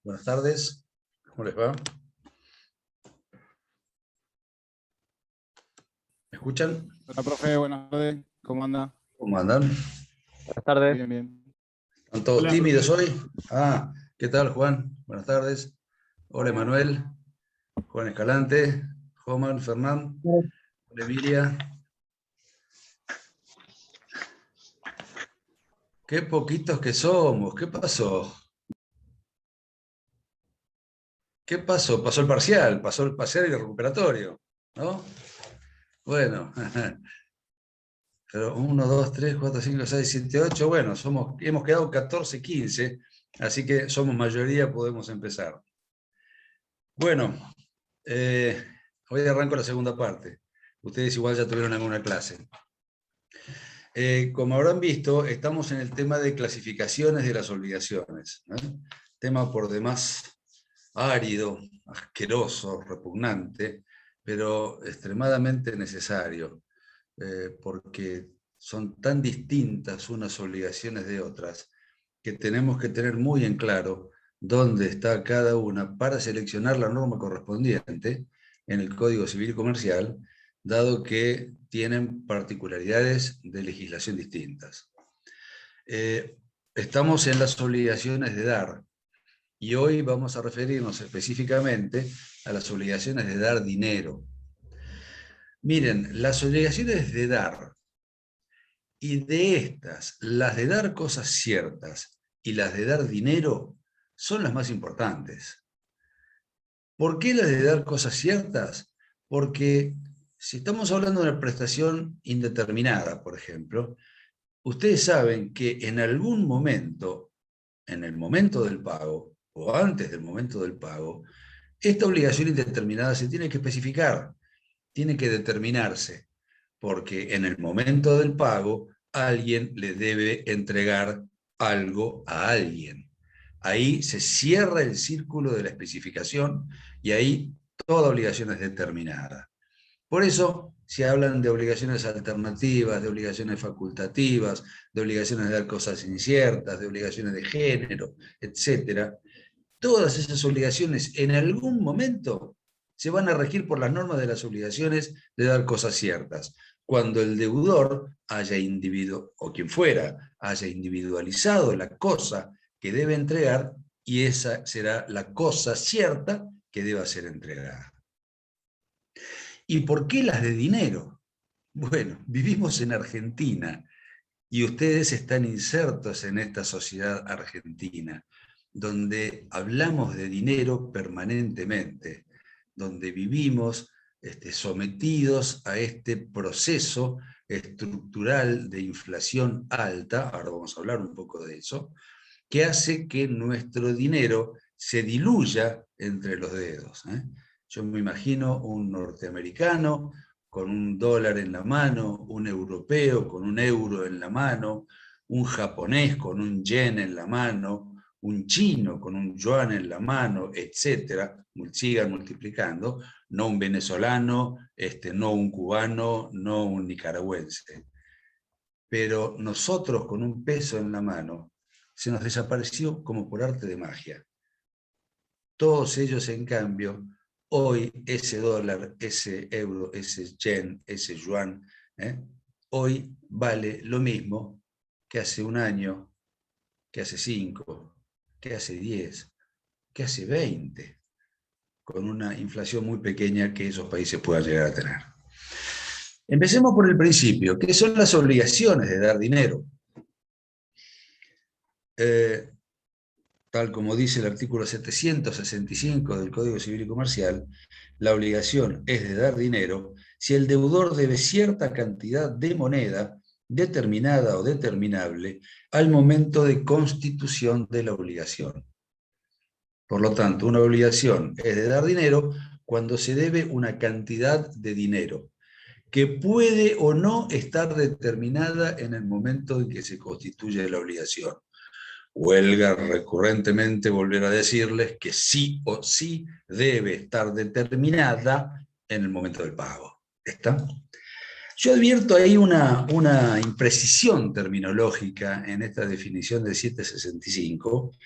Buenas tardes. ¿Cómo les va? ¿Me escuchan? Hola, profe, buenas tardes. ¿Cómo anda? ¿Cómo andan? Buenas tardes. Bien, bien. ¿Están todos Hola, tímidos profe. hoy? ¿Qué tal, Juan? Buenas tardes. Hola, Emanuel. Juan Escalante. Joman, Fernán. Hola, Emilia. Qué poquitos que somos. ¿Qué pasó? ¿Qué pasó? Pasó el parcial y el recuperatorio, ¿no? Bueno, pero 1, 2, 3, 4, 5, 6, 7, 8, bueno, hemos quedado 14, 15, así que somos mayoría, podemos empezar. Bueno, hoy arranco la segunda parte. Ustedes igual ya tuvieron alguna clase. Como habrán visto, estamos en el tema de clasificaciones de las obligaciones, ¿no? Tema por demás árido, asqueroso, repugnante, pero extremadamente necesario, porque son tan distintas unas obligaciones de otras, que tenemos que tener muy en claro dónde está cada una para seleccionar la norma correspondiente en el Código Civil y Comercial, dado que tienen particularidades de legislación distintas. Estamos en las obligaciones de dar, y hoy vamos a referirnos específicamente a las obligaciones de dar dinero. Miren, las obligaciones de dar, y de estas, las de dar cosas ciertas y las de dar dinero, son las más importantes. ¿Por qué las de dar cosas ciertas? Porque si estamos hablando de una prestación indeterminada, por ejemplo, ustedes saben que en algún momento, en el momento del pago, o antes del momento del pago, esta obligación indeterminada se tiene que especificar, tiene que determinarse, porque en el momento del pago alguien le debe entregar algo a alguien. Ahí se cierra el círculo de la especificación y ahí toda obligación es determinada. Por eso se hablan de obligaciones alternativas, de obligaciones facultativas, de obligaciones de dar cosas inciertas, de obligaciones de género, etc. Todas esas obligaciones en algún momento se van a regir por las normas de las obligaciones de dar cosas ciertas. Cuando el deudor haya o quien fuera, haya individualizado la cosa que debe entregar, y esa será la cosa cierta que deba ser entregada. ¿Y por qué las de dinero? Bueno, vivimos en Argentina y ustedes están insertos en esta sociedad argentina, donde hablamos de dinero permanentemente, donde vivimos sometidos a este proceso estructural de inflación alta, ahora vamos a hablar un poco de eso, que hace que nuestro dinero se diluya entre los dedos. Yo me imagino un norteamericano con un dólar en la mano, un europeo con un euro en la mano, un japonés con un yen en la mano, un chino con un yuan en la mano, etcétera, sigan multiplicando, no un venezolano, no un cubano, no un nicaragüense. Pero nosotros con un peso en la mano, se nos desapareció como por arte de magia. Todos ellos, en cambio, hoy ese dólar, ese euro, ese yen, ese yuan, hoy vale lo mismo que hace un año, que hace 5, que hace 10, que hace 20, con una inflación muy pequeña que esos países puedan llegar a tener. Empecemos por el principio. ¿Qué son las obligaciones de dar dinero? Tal como dice el artículo 765 del Código Civil y Comercial, la obligación es de dar dinero si el deudor debe cierta cantidad de moneda determinada o determinable al momento de constitución de la obligación. Por lo tanto, una obligación es de dar dinero cuando se debe una cantidad de dinero que puede o no estar determinada en el momento en que se constituye la obligación. Huelga recurrentemente volver a decirles que sí o sí debe estar determinada en el momento del pago. ¿Está? Yo advierto ahí una imprecisión terminológica en esta definición de 765,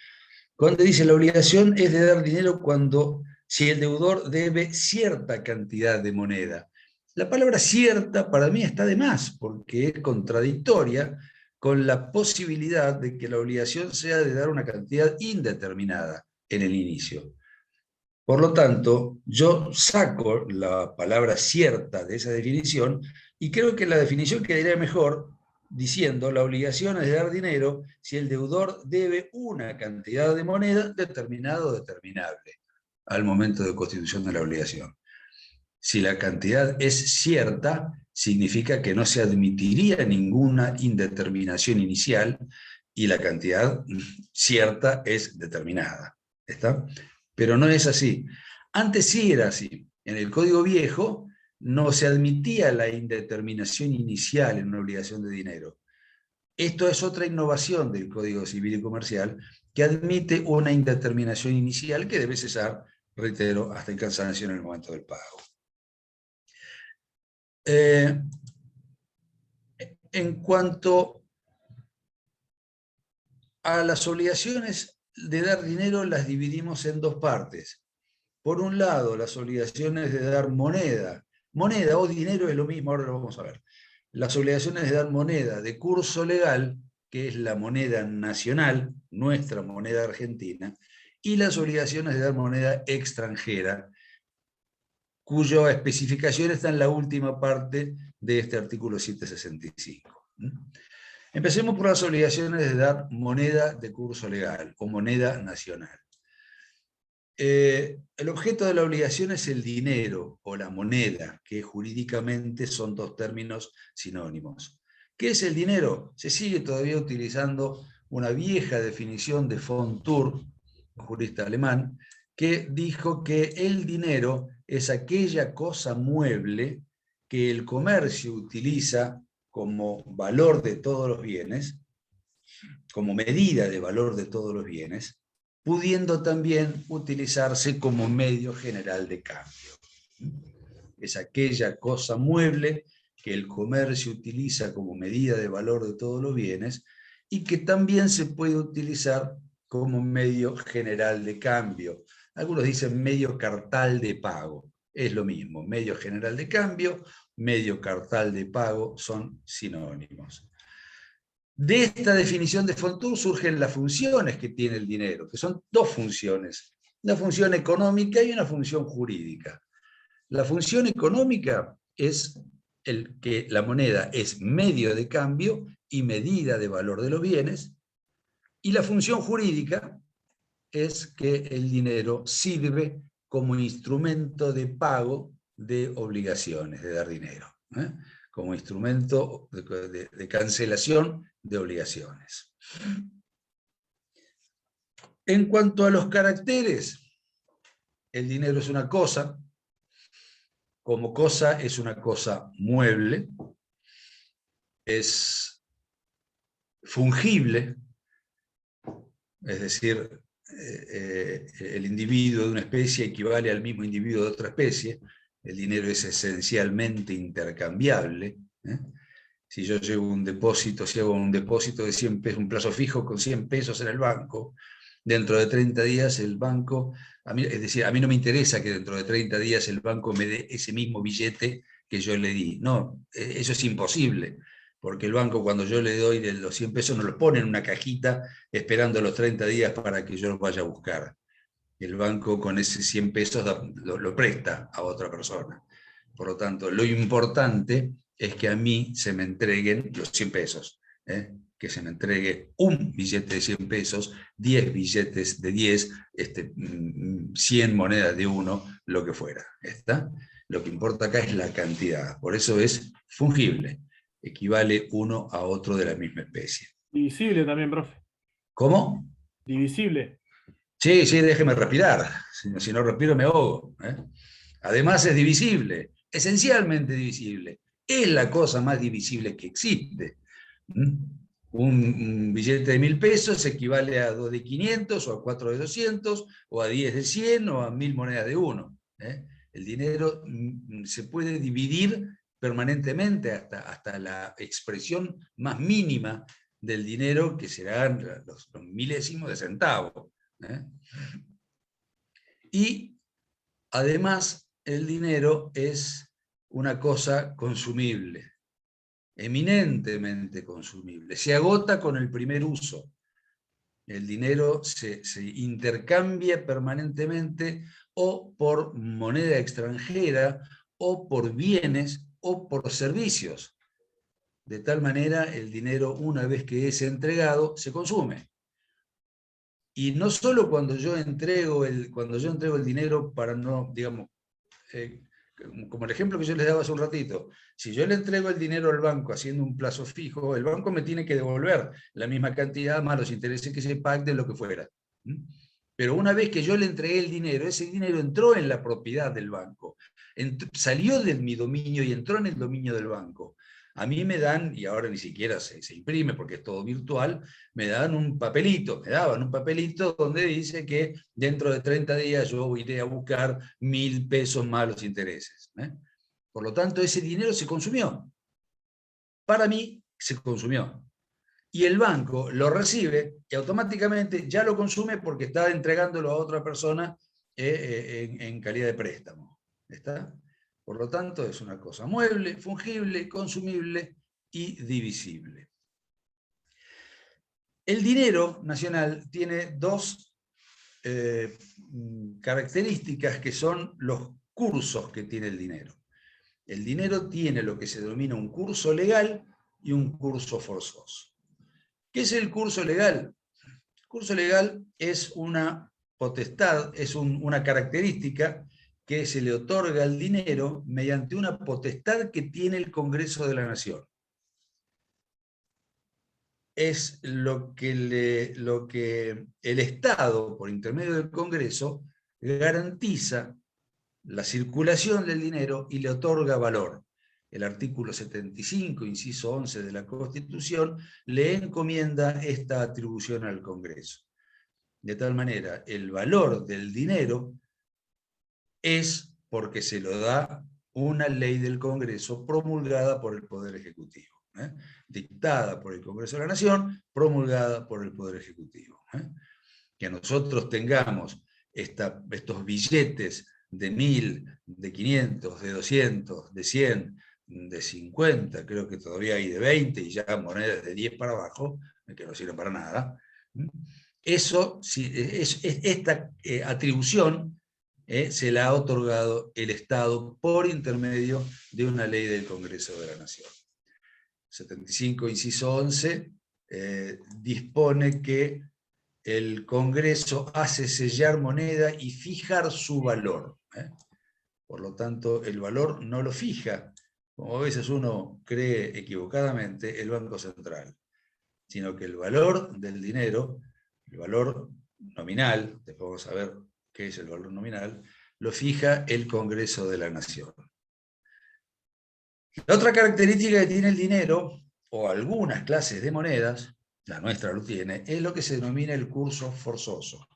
Cuando dice la obligación es de dar dinero cuando, si el deudor debe cierta cantidad de moneda. La palabra cierta para mí está de más, porque es contradictoria con la posibilidad de que la obligación sea de dar una cantidad indeterminada en el inicio. Por lo tanto, yo saco la palabra cierta de esa definición y creo que la definición quedaría mejor diciendo la obligación es de dar dinero si el deudor debe una cantidad de moneda determinada o determinable al momento de constitución de la obligación. Si la cantidad es cierta, significa que no se admitiría ninguna indeterminación inicial y la cantidad cierta es determinada. ¿Está? Pero no es así. Antes sí era así. En el Código Viejo no se admitía la indeterminación inicial en una obligación de dinero. Esto es otra innovación del Código Civil y Comercial que admite una indeterminación inicial que debe cesar, reitero, hasta el cansancio en el momento del pago. En cuanto a las obligaciones de dar dinero, las dividimos en dos partes. Por un lado, las obligaciones de dar moneda. Moneda o dinero es lo mismo, ahora lo vamos a ver. Las obligaciones de dar moneda de curso legal, que es la moneda nacional, nuestra moneda argentina, y las obligaciones de dar moneda extranjera, cuya especificación está en la última parte de este artículo 765. Empecemos por las obligaciones de dar moneda de curso legal o moneda nacional. El objeto de la obligación es el dinero o la moneda, que jurídicamente son dos términos sinónimos. ¿Qué es el dinero? Se sigue todavía utilizando una vieja definición de von Thurn, un jurista alemán, que dijo que el dinero es aquella cosa mueble que el comercio utiliza como valor de todos los bienes, como medida de valor de todos los bienes, pudiendo también utilizarse como medio general de cambio. Es aquella cosa mueble que el comercio utiliza como medida de valor de todos los bienes y que también se puede utilizar como medio general de cambio. Algunos dicen medio cartal de pago. Es lo mismo, medio general de cambio, medio cartal de pago son sinónimos. De esta definición de von Thurn surgen las funciones que tiene el dinero, que son dos funciones, una función económica y una función jurídica. La función económica es que la moneda es medio de cambio y medida de valor de los bienes, y la función jurídica es que el dinero sirve como instrumento de pago de obligaciones, de dar dinero, como instrumento de cancelación de obligaciones. En cuanto a los caracteres, el dinero es una cosa, como cosa es una cosa mueble, es fungible, es decir, el individuo de una especie equivale al mismo individuo de otra especie, el dinero es esencialmente intercambiable. Si yo llevo un depósito, si hago un depósito de 100 pesos, un plazo fijo con 100 pesos en el banco, dentro de 30 días el banco, es decir, a mí no me interesa que dentro de 30 días el banco me dé ese mismo billete que yo le di. No, eso es imposible, porque el banco cuando yo le doy los 100 pesos no los pone en una cajita esperando los 30 días para que yo los vaya a buscar. El banco con ese 100 pesos lo presta a otra persona. Por lo tanto, lo importante es que a mí se me entreguen los 100 pesos, que se me entregue un billete de 100 pesos, 10 billetes de 10, 100 monedas de 1, lo que fuera. ¿Está? Lo que importa acá es la cantidad, por eso es fungible, equivale uno a otro de la misma especie. Divisible también, profe. ¿Cómo? Divisible. Sí, sí, déjeme respirar, si no respiro me ahogo. Además es divisible, esencialmente divisible. Es la cosa más divisible que existe. Un billete de 1000 pesos equivale a 2 de 500, o a 4 de 200, o a 10 de 100, o a 1000 monedas de 1. El dinero se puede dividir permanentemente hasta la expresión más mínima del dinero, que serán los milésimos de centavo. ¿eh? Y además el dinero es una cosa consumible, eminentemente consumible. Se agota con el primer uso. El dinero se intercambia permanentemente o por moneda extranjera, o por bienes, o por servicios. De tal manera, el dinero, una vez que es entregado, se consume. Y no solo cuando yo entrego el dinero para no, digamos, como el ejemplo que yo les daba hace un ratito, si yo le entrego el dinero al banco haciendo un plazo fijo, el banco me tiene que devolver la misma cantidad más los intereses que se pacten, lo que fuera. Pero una vez que yo le entregué el dinero, ese dinero entró en la propiedad del banco, salió de mi dominio y entró en el dominio del banco. A mí me dan, y ahora ni siquiera se imprime porque es todo virtual, me daban un papelito donde dice que dentro de 30 días yo iré a buscar 1.000 pesos más los intereses. Por lo tanto, ese dinero se consumió. Para mí, se consumió. Y el banco lo recibe y automáticamente ya lo consume porque está entregándolo a otra persona en calidad de préstamo. ¿Está? Por lo tanto, es una cosa mueble, fungible, consumible y divisible. El dinero nacional tiene dos características que son los cursos que tiene el dinero. El dinero tiene lo que se denomina un curso legal y un curso forzoso. ¿Qué es el curso legal? El curso legal es una potestad, es una característica que se le otorga al dinero mediante una potestad que tiene el Congreso de la Nación. Es lo que el Estado, por intermedio del Congreso, garantiza la circulación del dinero y le otorga valor. El artículo 75, inciso 11 de la Constitución, le encomienda esta atribución al Congreso. De tal manera, el valor del dinero es porque se lo da una ley del Congreso promulgada por el Poder Ejecutivo, dictada por el Congreso de la Nación, promulgada por el Poder Ejecutivo. Que nosotros tengamos estos billetes de 1.000, de 500, de 200, de 100, de 50, creo que todavía hay de 20 y ya monedas de 10 para abajo, que no sirven para nada. Eso, esta atribución se la ha otorgado el Estado por intermedio de una ley del Congreso de la Nación. 75, inciso 11, dispone que el Congreso hace sellar moneda y fijar su valor. Por lo tanto, el valor no lo fija, como a veces uno cree equivocadamente, el Banco Central, sino que el valor del dinero, el valor nominal, después vamos a ver qué es el valor nominal, lo fija el Congreso de la Nación. La otra característica que tiene el dinero, o algunas clases de monedas, la nuestra lo tiene, es lo que se denomina el curso forzoso.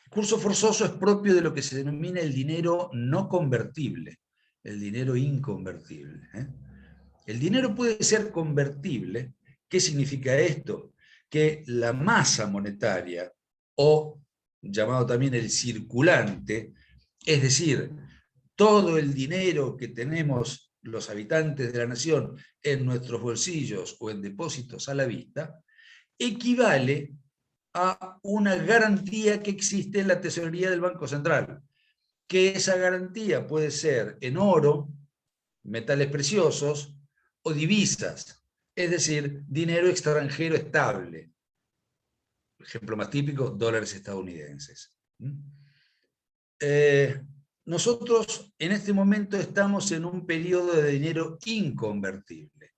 El curso forzoso es propio de lo que se denomina el dinero no convertible, el dinero inconvertible. El dinero puede ser convertible. ¿Qué significa esto? Que la masa monetaria, o llamado también el circulante, es decir, todo el dinero que tenemos los habitantes de la nación en nuestros bolsillos o en depósitos a la vista, equivale a una garantía que existe en la tesorería del Banco Central, que esa garantía puede ser en oro, metales preciosos o divisas, es decir, dinero extranjero estable. El ejemplo más típico, dólares estadounidenses. Nosotros en este momento estamos en un periodo de dinero inconvertible.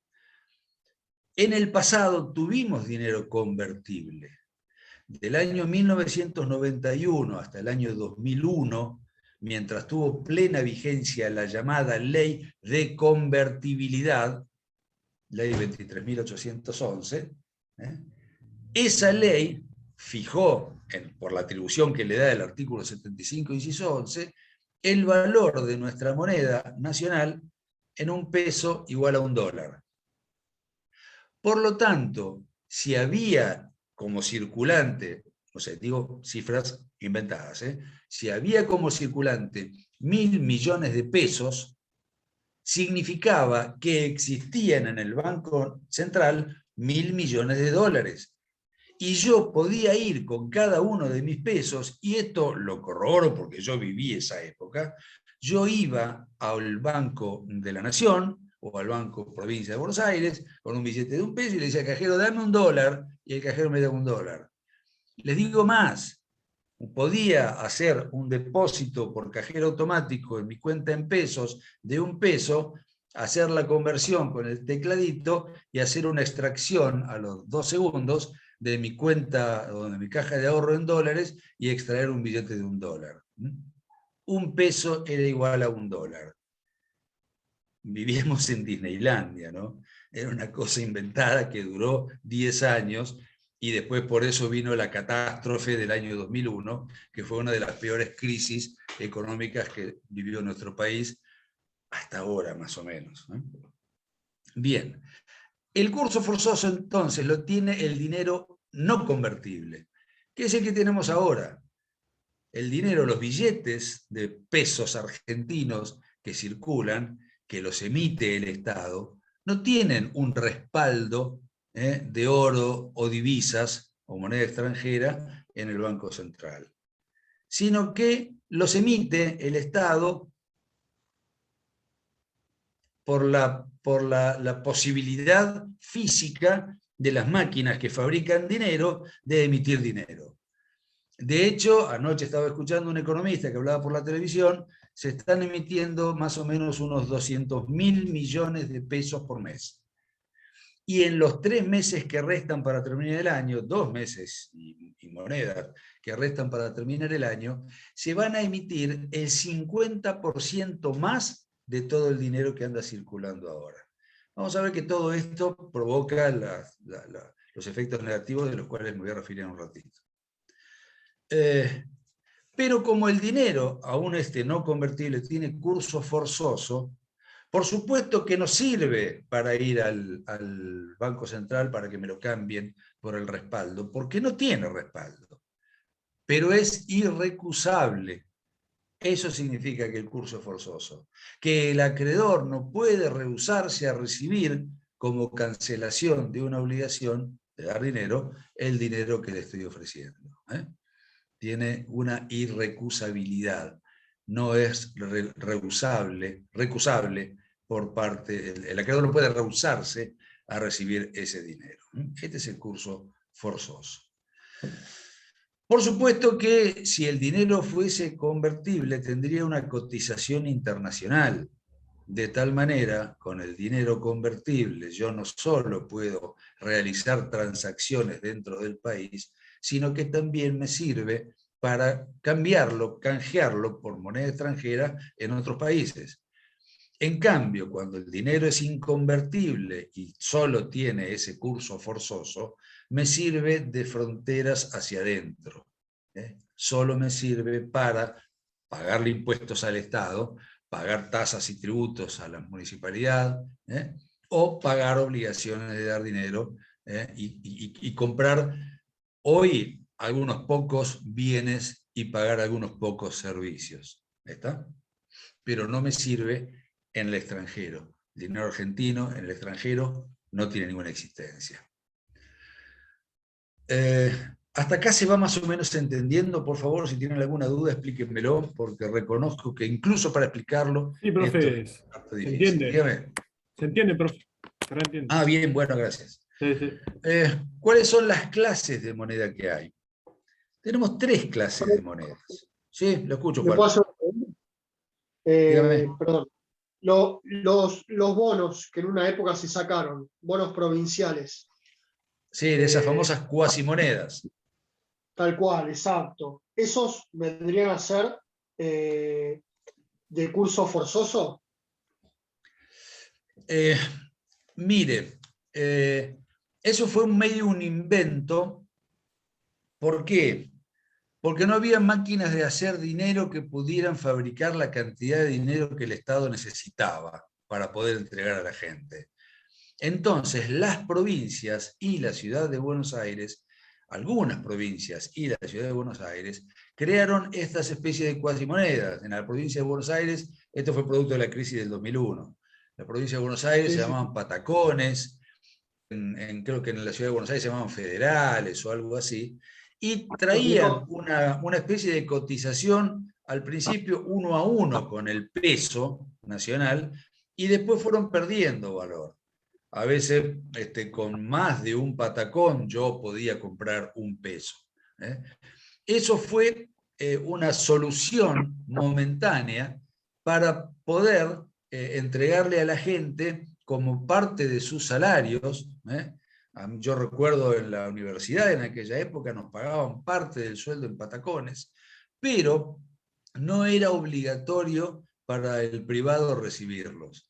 En el pasado tuvimos dinero convertible. Del año 1991 hasta el año 2001, mientras tuvo plena vigencia la llamada Ley de Convertibilidad, Ley 23.811, esa ley fijó, por la atribución que le da el artículo 75, inciso 11, el valor de nuestra moneda nacional en un peso igual a $1. Por lo tanto, si había como circulante o sea, digo cifras inventadas, si había como circulante 1.000 millones de pesos, significaba que existían en el Banco Central 1.000 millones de dólares. Y yo podía ir con cada uno de mis pesos, y esto lo corroboro porque yo viví esa época, yo iba al Banco de la Nación o al Banco Provincia de Buenos Aires con un billete de $1 y le decía al cajero, dame $1, y el cajero me daba $1. Les digo más, podía hacer un depósito por cajero automático en mi cuenta en pesos de $1, hacer la conversión con el tecladito y hacer una extracción a los 2 segundos de mi cuenta o de mi caja de ahorro en dólares y extraer un billete de $1. $1 era igual a $1. Vivíamos en Disneylandia, ¿no? Era una cosa inventada que duró 10 años y después por eso vino la catástrofe del año 2001, que fue una de las peores crisis económicas que vivió nuestro país hasta ahora, más o menos, ¿no? Bien, el curso forzoso entonces lo tiene el dinero no convertible, que es el que tenemos ahora. El dinero, los billetes de pesos argentinos que circulan, que los emite el Estado, no tienen un respaldo de oro o divisas o moneda extranjera en el Banco Central, sino que los emite el Estado por la posibilidad física de las máquinas que fabrican dinero de emitir dinero. De hecho, anoche estaba escuchando a un economista que hablaba por la televisión, se están emitiendo más o menos unos 200.000 millones de pesos por mes. Y en los 3 meses que restan para terminar el año, 2 meses y monedas que restan para terminar el año, se van a emitir el 50% más de todo el dinero que anda circulando ahora. Vamos a ver que todo esto provoca los efectos negativos de los cuales me voy a referir en un ratito. Pero como el dinero, aún este no convertible, tiene curso forzoso, por supuesto que no sirve para ir al Banco Central para que me lo cambien por el respaldo, porque no tiene respaldo, pero es irrecusable. Eso significa que el curso es forzoso, que el acreedor no puede rehusarse a recibir como cancelación de una obligación de dar dinero, el dinero que le estoy ofreciendo. Tiene una irrecusabilidad, no es recusable por parte, el acreedor no puede rehusarse a recibir ese dinero. Este es el curso forzoso. Por supuesto que si el dinero fuese convertible tendría una cotización internacional, de tal manera, con el dinero convertible yo no solo puedo realizar transacciones dentro del país, sino que también me sirve para cambiarlo, canjearlo por moneda extranjera en otros países. En cambio, cuando el dinero es inconvertible y solo tiene ese curso forzoso, me sirve de fronteras hacia adentro. Solo me sirve para pagarle impuestos al Estado, pagar tasas y tributos a la municipalidad, o pagar obligaciones de dar dinero y comprar hoy algunos pocos bienes y pagar algunos pocos servicios. ¿Está? Pero no me sirve en el extranjero. El dinero argentino en el extranjero no tiene ninguna existencia. Hasta acá se va más o menos entendiendo. Por favor, si tienen alguna duda, explíquenmelo, porque reconozco que incluso para explicarlo... Sí, profe, esto es se difícil. entiende. Dígame. Se entiende, profe. Se reentiende. Ah, bien, bueno, gracias. Sí, sí. ¿Cuáles son las clases de moneda que hay? Tenemos 3 clases de monedas. Sí, lo escucho, ¿Me puedo Juan. hacer una pregunta? Dígame. Perdón. Los bonos que en una época se sacaron, bonos provinciales, Sí, de esas famosas cuasimonedas. tal cual, exacto. ¿Esos vendrían a ser de curso forzoso? Mire, eso fue medio un invento. ¿Por qué? Porque no había máquinas de hacer dinero que pudieran fabricar la cantidad de dinero que el Estado necesitaba para poder entregar a la gente. Entonces, las provincias y la ciudad de Buenos Aires algunas provincias y la ciudad de Buenos Aires crearon estas especies de cuasimonedas. En la provincia de Buenos Aires, esto fue producto de la crisis del 2001. La provincia de Buenos Aires Sí, se sí. llamaban patacones, creo que en la ciudad de Buenos Aires se llamaban federales o algo así, y traían una especie de cotización al principio 1 a 1 con el peso nacional, y después fueron perdiendo valor. A veces con más de un patacón yo podía comprar un peso. Eso fue una solución momentánea para poder entregarle a la gente como parte de sus salarios. Yo recuerdo en la universidad en aquella época nos pagaban parte del sueldo en patacones, pero no era obligatorio para el privado recibirlos.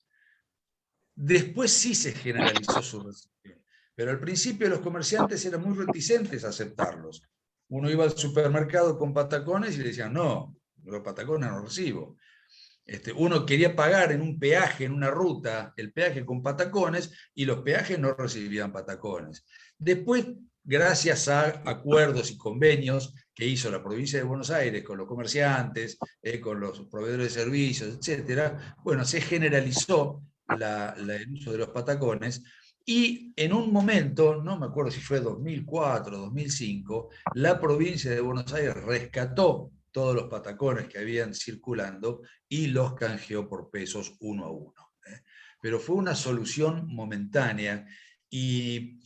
Después sí se generalizó su recepción, pero al principio los comerciantes eran muy reticentes a aceptarlos. Uno iba al supermercado con patacones y le decían, no, los patacones no recibo. Uno quería pagar en un peaje, en una ruta, el peaje con patacones, y los peajes no recibían patacones. Después, gracias a acuerdos y convenios que hizo la provincia de Buenos Aires con los comerciantes, con los proveedores de servicios, etc., bueno, se generalizó el uso de los patacones, y en un momento, no me acuerdo si fue 2004 o 2005, la provincia de Buenos Aires rescató todos los patacones que habían circulando y los canjeó por pesos 1 a 1. Pero fue una solución momentánea y,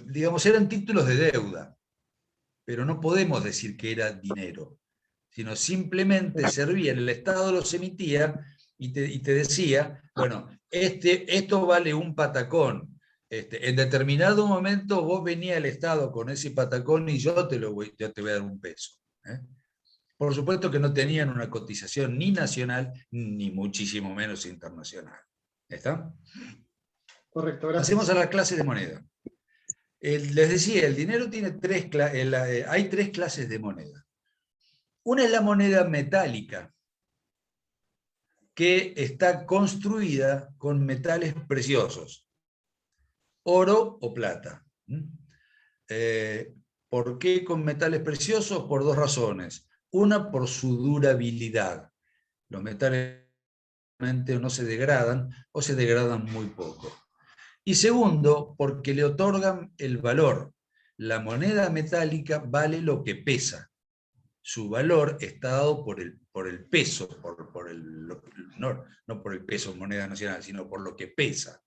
digamos, eran títulos de deuda, pero no podemos decir que era dinero, sino simplemente servían, el Estado los emitía y te decía, bueno, esto vale un patacón. En determinado momento vos venías al Estado con ese patacón y yo te voy a dar un peso. Por supuesto que no tenían una cotización ni nacional, ni muchísimo menos internacional. ¿Está? Correcto, gracias. Pasemos a la clase de moneda. Les decía, el dinero tiene hay tres clases de moneda. Una es la moneda metálica, que está construida con metales preciosos, oro o plata. ¿Por qué con metales preciosos? Por dos razones. Una, por su durabilidad. Los metales no se degradan o se degradan muy poco. Y segundo, porque le otorgan el valor. La moneda metálica vale lo que pesa. Su valor está dado por el peso, no por el peso en moneda nacional, sino por lo que pesa.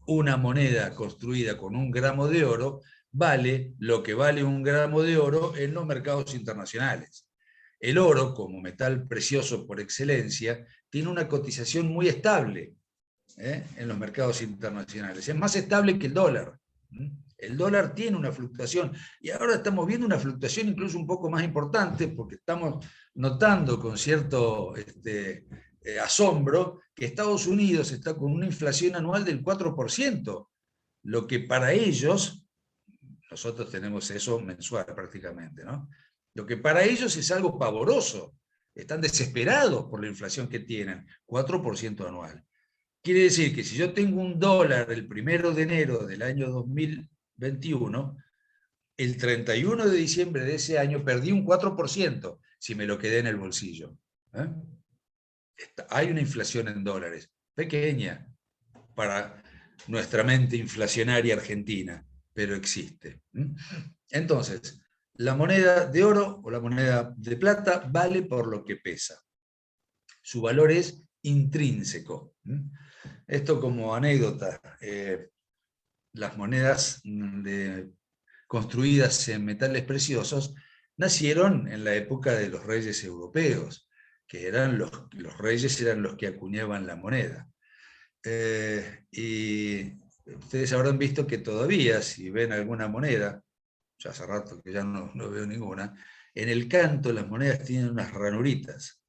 Una moneda construida con 1 gramo de oro vale lo que vale 1 gramo de oro en los mercados internacionales. El oro, como metal precioso por excelencia, tiene una cotización muy estable en los mercados internacionales. Es más estable que el dólar. El dólar tiene una fluctuación, y ahora estamos viendo una fluctuación incluso un poco más importante, porque estamos notando con cierto asombro que Estados Unidos está con una inflación anual del 4%, lo que para ellos, nosotros tenemos eso mensual prácticamente, ¿no? Lo que para ellos es algo pavoroso. Están desesperados por la inflación que tienen, 4% anual. Quiere decir que si yo tengo un dólar el 1 de enero del año 2021, el 31 de diciembre de ese año perdí un 4% si me lo quedé en el bolsillo. Hay una inflación en dólares, pequeña para nuestra mente inflacionaria argentina, pero existe. Entonces, la moneda de oro o la moneda de plata vale por lo que pesa. Su valor es intrínseco. Esto como anécdota, las monedas construidas en metales preciosos nacieron en la época de los reyes europeos, que eran los reyes eran los que acuñaban la moneda. Y ustedes habrán visto que todavía, si ven alguna moneda, ya hace rato que ya no veo ninguna, en el canto las monedas tienen unas ranuritas.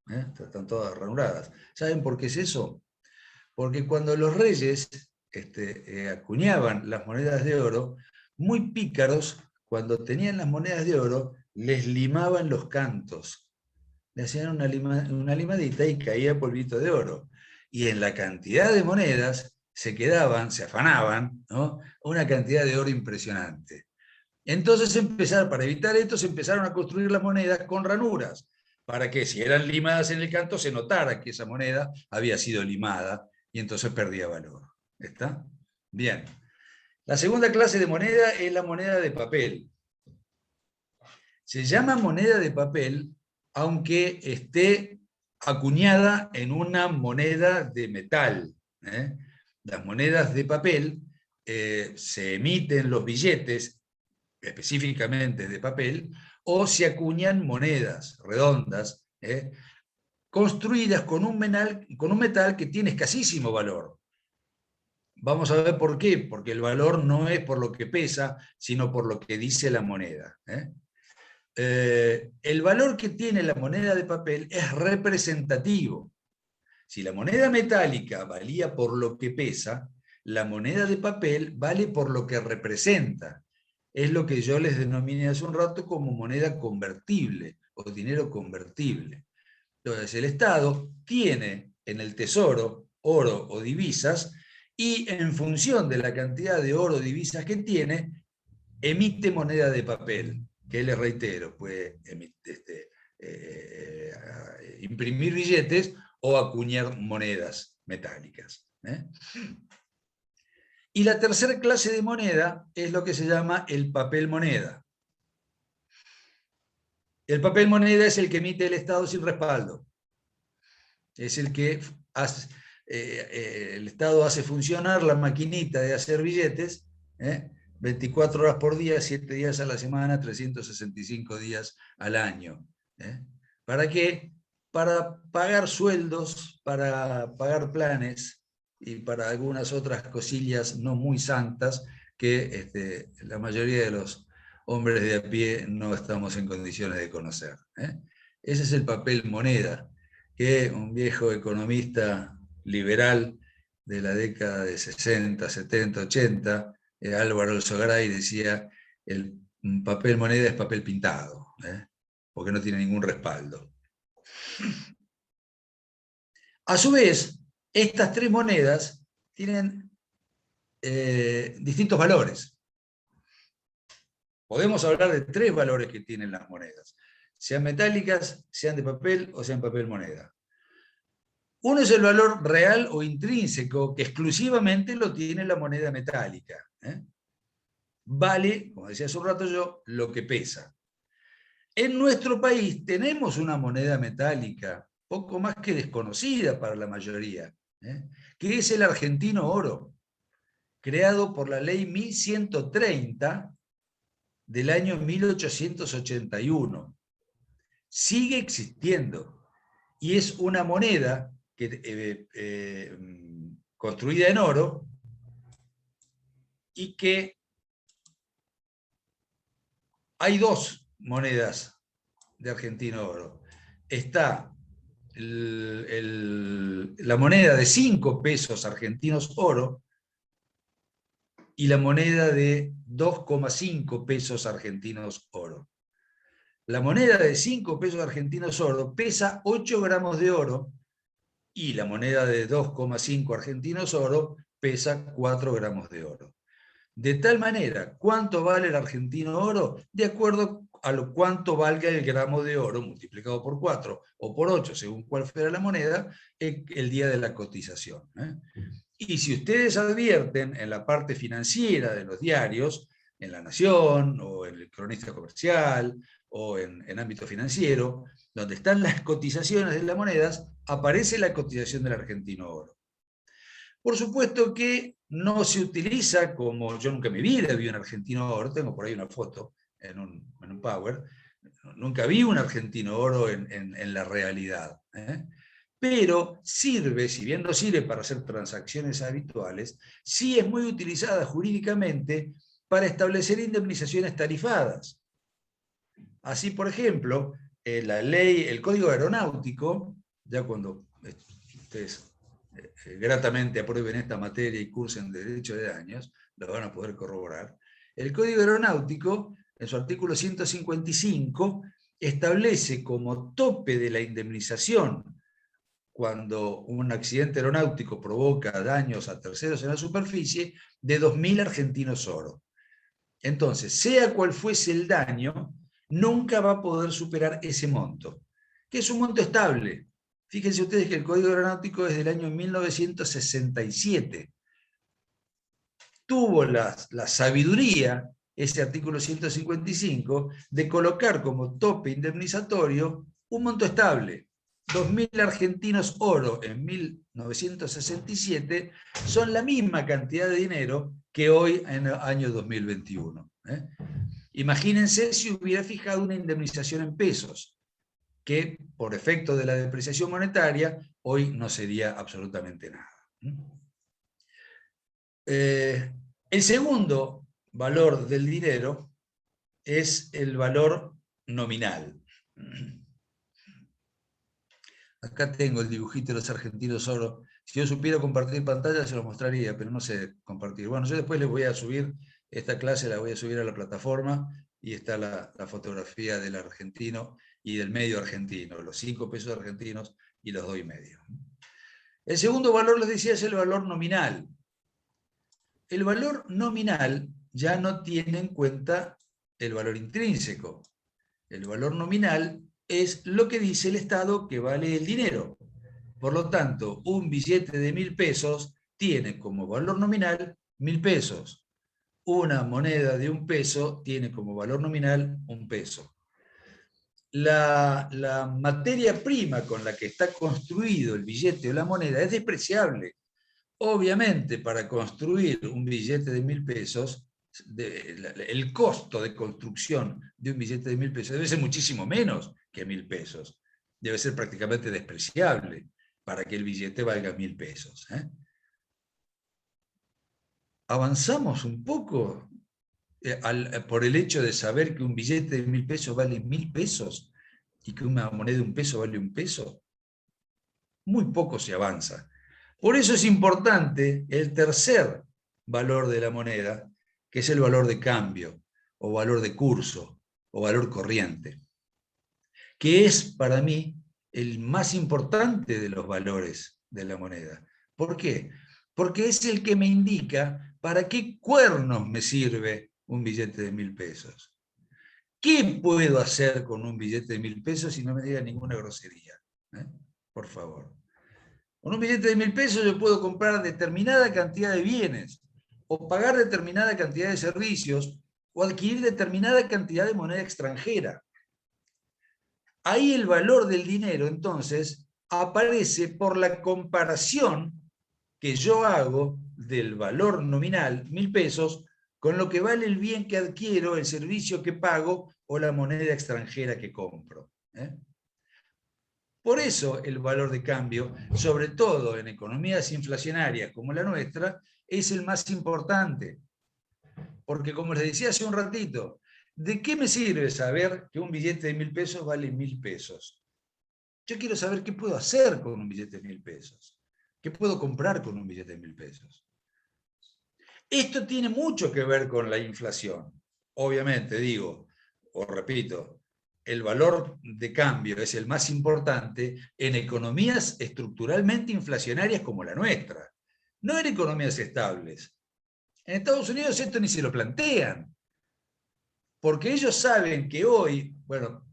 Están todas ranuradas. ¿Saben por qué es eso? Porque cuando los reyes acuñaban las monedas de oro, muy pícaros, cuando tenían las monedas de oro, les limaban los cantos. Le hacían una limadita y caía polvito de oro. Y en la cantidad de monedas, se quedaban, se afanaban, ¿no?, una cantidad de oro impresionante. Entonces para evitar esto, se empezaron a construir las monedas con ranuras, para que si eran limadas en el canto se notara que esa moneda había sido limada y entonces perdía valor. ¿Está? Bien. La segunda clase de moneda es la moneda de papel. Se llama moneda de papel aunque esté acuñada en una moneda de metal. Las monedas de papel se emiten los billetes, específicamente de papel, o se acuñan monedas redondas, construidas con un metal que tiene escasísimo valor. Vamos a ver por qué, porque el valor no es por lo que pesa, sino por lo que dice la moneda. El valor que tiene la moneda de papel es representativo. Si la moneda metálica valía por lo que pesa, la moneda de papel vale por lo que representa. Es lo que yo les denominé hace un rato como moneda convertible o dinero convertible. Entonces, el Estado tiene en el tesoro oro o divisas y en función de la cantidad de oro o divisas que tiene, emite moneda de papel, que les reitero, puede imprimir billetes o acuñar monedas metálicas. Y la tercera clase de moneda es lo que se llama el papel moneda. El papel moneda es el que emite el Estado sin respaldo. Es el que el Estado hace funcionar la maquinita de hacer billetes, 24 horas por día, 7 días a la semana, 365 días al año. ¿Para qué? Para pagar sueldos, para pagar planes, y para algunas otras cosillas no muy santas que la mayoría de los hombres de a pie no estamos en condiciones de conocer. Ese es el papel moneda, que un viejo economista liberal de la década de 60, 70, 80, Álvaro Alzogaray, decía: el papel moneda es papel pintado, porque no tiene ningún respaldo. A su vez, estas tres monedas tienen distintos valores. Podemos hablar de tres valores que tienen las monedas, sean metálicas, sean de papel o sean papel moneda. Uno es el valor real o intrínseco, que exclusivamente lo tiene la moneda metálica. Vale, como decía hace un rato yo, lo que pesa. En nuestro país tenemos una moneda metálica, poco más que desconocida para la mayoría, que es el argentino oro, creado por la ley 1130 del año 1881. Sigue existiendo y es una moneda construida en oro y que hay dos monedas de argentino oro. Está la moneda de 5 pesos argentinos oro y la moneda de 2,5 pesos argentinos oro. La moneda de 5 pesos argentinos oro pesa 8 gramos de oro y la moneda de 2,5 argentinos oro pesa 4 gramos de oro. De tal manera, ¿cuánto vale el argentino oro? De acuerdo a lo cuánto valga el gramo de oro multiplicado por 4 o por 8, según cuál fuera la moneda, el día de la cotización. Y si ustedes advierten en la parte financiera de los diarios, en La Nación, o en el Cronista Comercial, o en ámbito financiero, donde están las cotizaciones de las monedas, aparece la cotización del argentino oro. Por supuesto que no se utiliza como, yo nunca en mi vida vi un argentino oro, tengo por ahí una foto en un Power, nunca vi un argentino oro en la realidad. Pero sirve, si bien no sirve para hacer transacciones habituales, sí es muy utilizada jurídicamente para establecer indemnizaciones tarifadas. Así, por ejemplo, la ley, el Código Aeronáutico, ya cuando ustedes gratamente aprueben esta materia y cursen Derecho de Daños, lo van a poder corroborar. El Código Aeronáutico, en su artículo 155, establece como tope de la indemnización cuando un accidente aeronáutico provoca daños a terceros en la superficie, de 2.000 argentinos oro. Entonces, sea cual fuese el daño, nunca va a poder superar ese monto, que es un monto estable. Fíjense ustedes que el Código Aeronáutico es del año 1967. Tuvo la sabiduría, ese artículo 155, de colocar como tope indemnizatorio un monto estable. 2.000 argentinos oro en 1967 son la misma cantidad de dinero que hoy en el año 2021. Imagínense si hubiera fijado una indemnización en pesos, que por efecto de la depreciación monetaria hoy no sería absolutamente nada. El segundo valor del dinero es el valor nominal. Acá tengo el dibujito de los argentinos oro. Si yo supiera compartir pantalla se los mostraría, pero no sé compartir. Bueno, yo después les voy a subir, esta clase la voy a subir a la plataforma y está la fotografía del argentino y del medio argentino, los 5 pesos argentinos y los 2,5. El segundo valor, les decía, es el valor nominal. El valor nominal ya no tiene en cuenta el valor intrínseco. El valor nominal es lo que dice el Estado que vale el dinero. Por lo tanto, un billete de 1.000 pesos tiene como valor nominal 1.000 pesos. Una moneda de 1 peso tiene como valor nominal 1 peso. La materia prima con la que está construido el billete o la moneda es despreciable. Obviamente, para construir un billete de 1.000 pesos, el costo de construcción de un billete de 1.000 pesos debe ser muchísimo menos que 1.000 pesos. Debe ser prácticamente despreciable para que el billete valga 1.000 pesos. Avanzamos un poco por el hecho de saber que un billete de 1.000 pesos vale 1.000 pesos y que una moneda de 1 peso vale 1 peso. Muy poco se avanza. Por eso es importante el tercer valor de la moneda, que es el valor de cambio, o valor de curso, o valor corriente, que es para mí el más importante de los valores de la moneda. ¿Por qué? Porque es el que me indica para qué cuernos me sirve un billete de 1.000 pesos. ¿Qué puedo hacer con un billete de 1.000 pesos si no me diga ninguna grosería? Por favor. Con un billete de 1.000 pesos yo puedo comprar determinada cantidad de bienes, o pagar determinada cantidad de servicios, o adquirir determinada cantidad de moneda extranjera. Ahí el valor del dinero, entonces, aparece por la comparación que yo hago del valor nominal, 1.000 pesos, con lo que vale el bien que adquiero, el servicio que pago o la moneda extranjera que compro. Por eso el valor de cambio, sobre todo en economías inflacionarias como la nuestra, es el más importante. Porque como les decía hace un ratito, ¿de qué me sirve saber que un billete de 1.000 pesos vale 1.000 pesos? Yo quiero saber qué puedo hacer con un billete de 1.000 pesos. ¿Qué puedo comprar con un billete de 1.000 pesos? Esto tiene mucho que ver con la inflación. Obviamente, digo, o repito, el valor de cambio es el más importante en economías estructuralmente inflacionarias como la nuestra, no en economías estables. En Estados Unidos esto ni se lo plantean, porque ellos saben que hoy, bueno,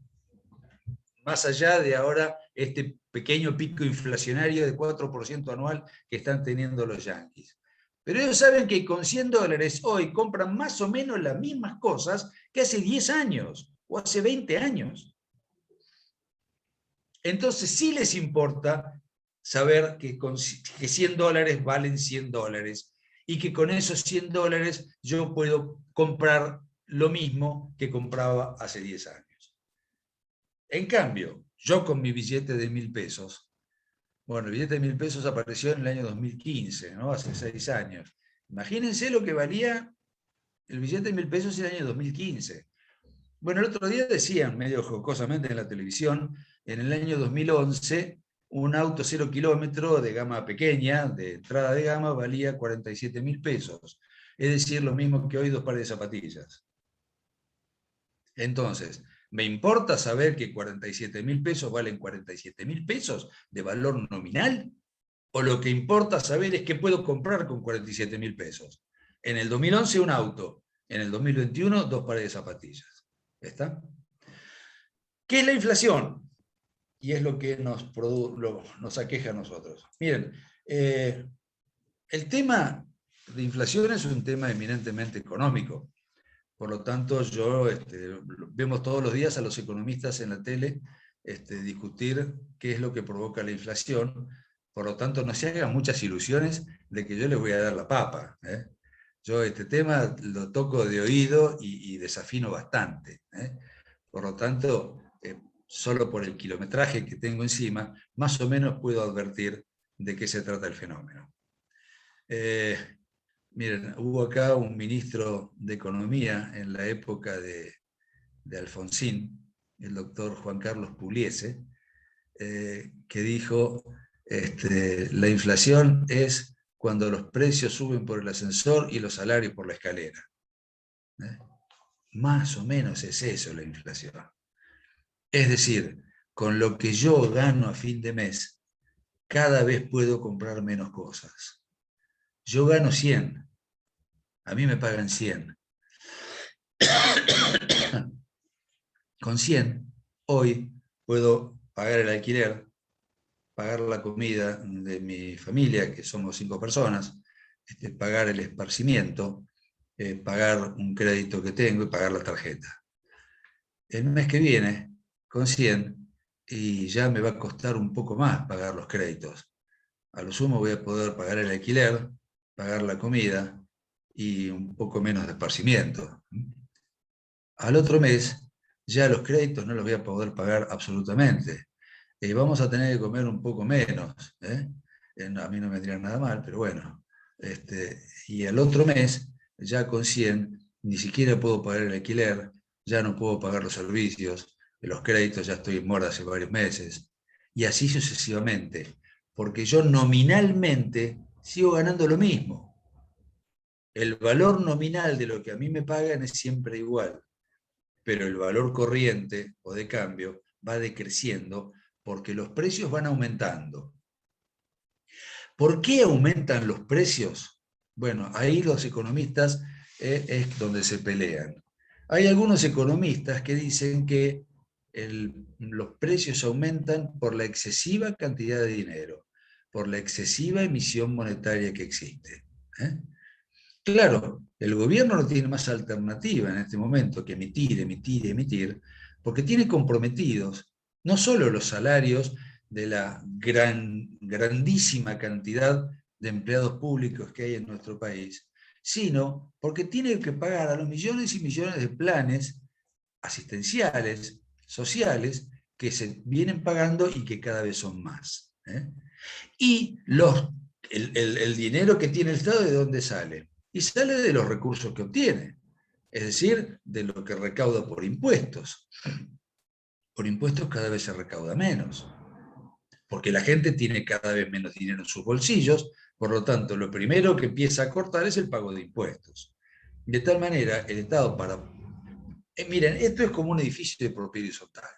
más allá de ahora este pequeño pico inflacionario de 4% anual que están teniendo los yanquis, pero ellos saben que con $100 hoy compran más o menos las mismas cosas que hace 10 años o hace 20 años. Entonces sí les importa saber que $100 valen $100 y que con esos $100 yo puedo comprar lo mismo que compraba hace 10 años. En cambio, yo con mi billete de 1.000 pesos, bueno, el billete de 1.000 pesos apareció en el año 2015, ¿no? Hace 6 años. Imagínense lo que valía el billete de 1.000 pesos en el año 2015. Bueno, el otro día decían, medio jocosamente en la televisión, en el año 2011, un auto 0 kilómetro de gama pequeña, de entrada de gama, valía 47.000 pesos. Es decir, lo mismo que hoy 2 pares de zapatillas. Entonces, ¿Me importa saber que 47.000 pesos valen 47.000 pesos de valor nominal? ¿O lo que importa saber es qué puedo comprar con 47.000 pesos? En el 2011 un auto, en el 2021 2 pares de zapatillas. ¿Está? ¿Qué es la inflación? Y es lo que nos aqueja a nosotros. Miren, el tema de inflación es un tema eminentemente económico. Por lo tanto, vemos todos los días a los economistas en la tele discutir qué es lo que provoca la inflación. Por lo tanto, no se hagan muchas ilusiones de que yo les voy a dar la papa. Yo este tema lo toco de oído y desafino bastante. Por lo tanto, solo por el kilometraje que tengo encima, más o menos puedo advertir de qué se trata el fenómeno. Miren, hubo acá un ministro de Economía en la época de Alfonsín, el doctor Juan Carlos Pugliese, que dijo, la inflación es cuando los precios suben por el ascensor y los salarios por la escalera. Más o menos es eso la inflación. Es decir, con lo que yo gano a fin de mes, cada vez puedo comprar menos cosas. Yo gano 100, a mí me pagan 100. Con 100, hoy puedo pagar el alquiler, pagar la comida de mi familia, que somos 5 personas, pagar el esparcimiento, pagar un crédito que tengo y pagar la tarjeta. El mes que viene, con 100, y ya me va a costar un poco más pagar los créditos. A lo sumo voy a poder pagar el alquiler, pagar la comida y un poco menos de esparcimiento. Al otro mes, ya los créditos no los voy a poder pagar absolutamente. Vamos a tener que comer un poco menos. A mí no me vendría nada mal, pero bueno. Y al otro mes, ya con 100, ni siquiera puedo pagar el alquiler, ya no puedo pagar los servicios, los créditos ya estoy en mora hace varios meses. Y así sucesivamente. Porque yo nominalmente sigo ganando lo mismo. El valor nominal de lo que a mí me pagan es siempre igual, pero el valor corriente o de cambio va decreciendo porque los precios van aumentando. ¿Por qué aumentan los precios? Bueno, ahí los economistas es donde se pelean. Hay algunos economistas que dicen que los precios aumentan por la excesiva cantidad de dinero, por la excesiva emisión monetaria que existe. Claro, el gobierno no tiene más alternativa en este momento que emitir, porque tiene comprometidos no solo los salarios de la grandísima cantidad de empleados públicos que hay en nuestro país, sino porque tiene que pagar a los millones y millones de planes asistenciales, sociales, que se vienen pagando y que cada vez son más. Y el dinero que tiene el Estado, ¿de dónde sale? Y sale de los recursos que obtiene, es decir, de lo que recauda por impuestos. Por impuestos cada vez se recauda menos, porque la gente tiene cada vez menos dinero en sus bolsillos, por lo tanto, lo primero que empieza a cortar es el pago de impuestos. De tal manera, el Estado miren, esto es como un edificio de propiedad horizontal.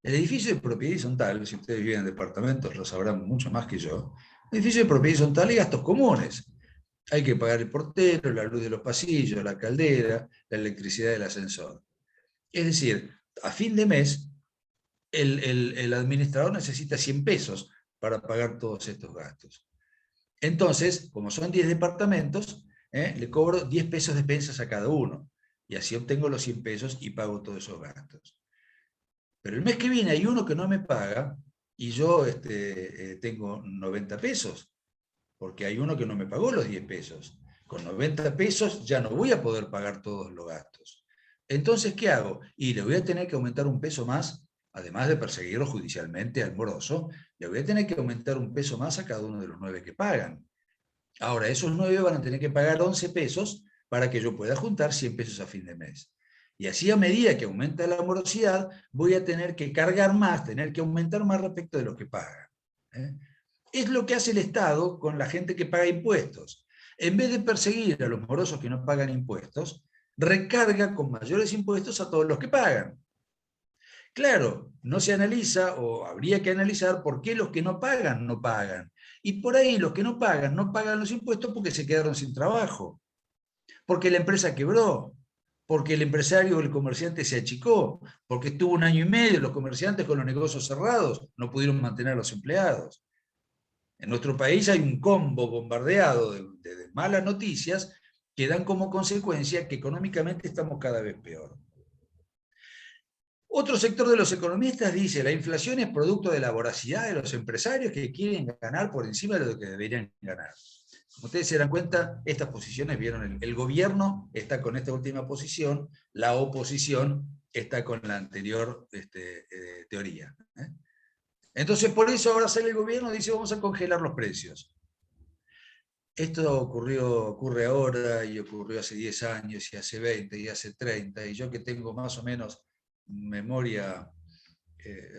El edificio de propiedad horizontal, si ustedes viven en departamentos, lo sabrán mucho más que yo, el edificio de propiedad horizontal hay gastos comunes. Hay que pagar el portero, la luz de los pasillos, la caldera, la electricidad del ascensor. Es decir, a fin de mes, el administrador necesita 100 pesos para pagar todos estos gastos. Entonces, como son 10 departamentos, le cobro 10 pesos de expensas a cada uno. Y así obtengo los 100 pesos y pago todos esos gastos. Pero el mes que viene hay uno que no me paga y yo tengo 90 pesos. Porque hay uno que no me pagó los 10 pesos. Con 90 pesos ya no voy a poder pagar todos los gastos. Entonces, ¿qué hago? Y le voy a tener que aumentar un peso más, además de perseguirlo judicialmente al moroso, le voy a tener que aumentar un peso más a cada uno de los 9 que pagan. Ahora, esos 9 van a tener que pagar 11 pesos para que yo pueda juntar 100 pesos a fin de mes. Y así, a medida que aumenta la morosidad, voy a tener que cargar más, tener que aumentar más respecto de lo que pagan. Es lo que hace el Estado con la gente que paga impuestos. En vez de perseguir a los morosos que no pagan impuestos, recarga con mayores impuestos a todos los que pagan. Claro, no se analiza o habría que analizar por qué los que no pagan no pagan. Y por ahí los que no pagan los impuestos porque se quedaron sin trabajo, porque la empresa quebró, porque el empresario o el comerciante se achicó, porque estuvo 1 año y medio los comerciantes con los negocios cerrados, no pudieron mantener a los empleados. En nuestro país hay un combo bombardeado de malas noticias que dan como consecuencia que económicamente estamos cada vez peor. Otro sector de los economistas dice, la inflación es producto de la voracidad de los empresarios que quieren ganar por encima de lo que deberían ganar. Como ustedes se dan cuenta, estas posiciones vieron, el gobierno está con esta última posición, la oposición está con la anterior teoría. Entonces, por eso ahora sale el gobierno y dice, vamos a congelar los precios. Esto ocurre ahora y ocurrió hace 10 años y hace 20 y hace 30, y yo que tengo más o menos memoria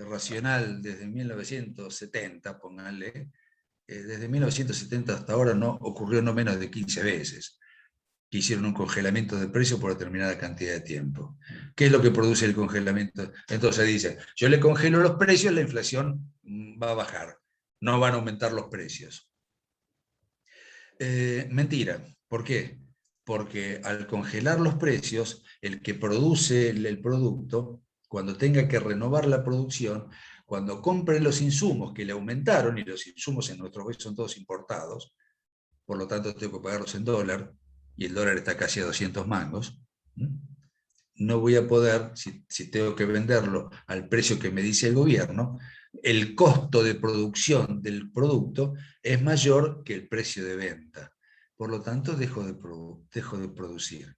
racional desde 1970, pónganle, desde 1970 hasta ahora no ocurrió no menos de 15 veces que hicieron un congelamiento de precios por determinada cantidad de tiempo. ¿Qué es lo que produce el congelamiento? Entonces dice, yo le congelo los precios, la inflación va a bajar, no van a aumentar los precios. Mentira. ¿Por qué? Porque al congelar los precios, el que produce el producto, cuando tenga que renovar la producción, cuando compre los insumos que le aumentaron, y los insumos en nuestro país son todos importados, por lo tanto tengo que pagarlos en dólar, y el dólar está casi a 200 mangos, no voy a poder, si tengo que venderlo al precio que me dice el gobierno, el costo de producción del producto es mayor que el precio de venta. Por lo tanto, dejo de producir.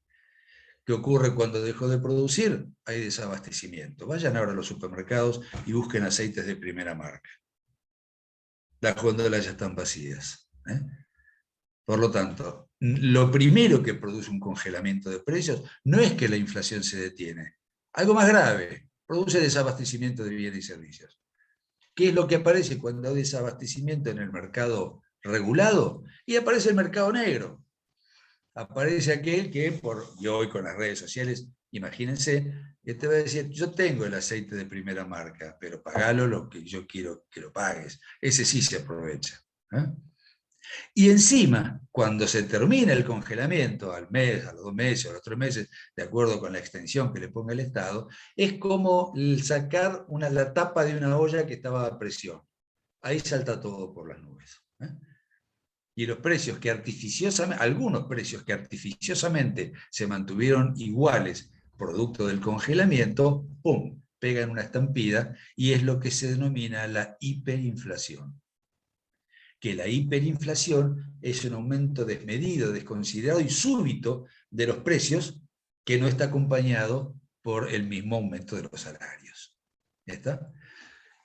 ¿Qué ocurre cuando dejo de producir? Hay desabastecimiento. Vayan ahora a los supermercados y busquen aceites de primera marca. Las góndolas ya están vacías. Por lo tanto, lo primero que produce un congelamiento de precios no es que la inflación se detiene. Algo más grave, produce desabastecimiento de bienes y servicios. ¿Qué es lo que aparece cuando hay desabastecimiento en el mercado regulado? Y aparece el mercado negro. Aparece aquel que, y hoy con las redes sociales, imagínense, que te va a decir, yo tengo el aceite de primera marca, pero pagalo lo que yo quiero que lo pagues. Ese sí se aprovecha. Y encima, cuando se termina el congelamiento, al mes, a los 2 meses, a los 3 meses, de acuerdo con la extensión que le ponga el Estado, es como sacar la tapa de una olla que estaba a presión. Ahí salta todo por las nubes. Y los precios que artificiosamente, algunos precios que artificiosamente se mantuvieron iguales producto del congelamiento, ¡pum!, pegan una estampida, y es lo que se denomina la hiperinflación. Que la hiperinflación es un aumento desmedido, desconsiderado y súbito de los precios que no está acompañado por el mismo aumento de los salarios. ¿Ya está?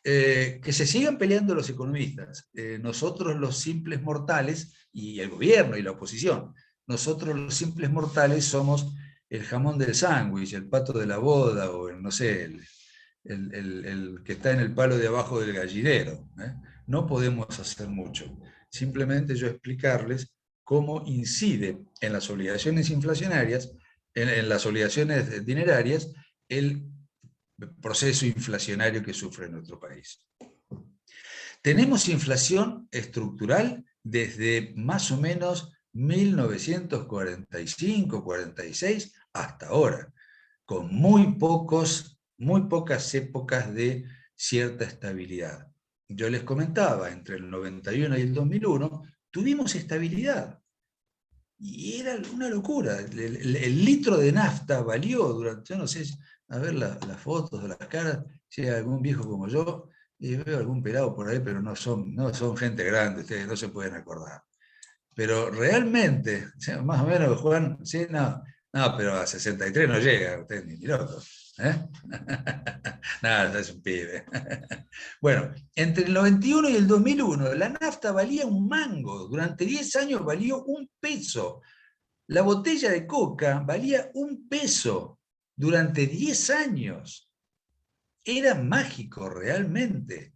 Que se sigan peleando los economistas. Nosotros los simples mortales, y el gobierno y la oposición, nosotros los simples mortales somos el jamón del sándwich, el pato de la boda, o no sé, el que está en el palo de abajo del gallinero. No podemos hacer mucho. Simplemente yo explicarles cómo incide en las obligaciones inflacionarias, en las obligaciones dinerarias, el proceso inflacionario que sufre nuestro país. Tenemos inflación estructural desde más o menos 1945-46 hasta ahora, con muy pocas épocas de cierta estabilidad. Yo les comentaba, entre el 91 y el 2001 tuvimos estabilidad. Y era una locura. El litro de nafta valió durante, yo no sé, a ver las fotos de las caras, si hay algún viejo como yo, y veo algún pelado por ahí, pero no son gente grande, ustedes no se pueden acordar. Pero realmente, más o menos, Juan, sí, no, pero a 63 no llega, usted ni loco. Nada, es un pibe. Bueno, entre el 91 y el 2001, la nafta valía un mango, durante 10 años valió 1 peso. La botella de coca valía 1 peso durante 10 años. Era mágico realmente.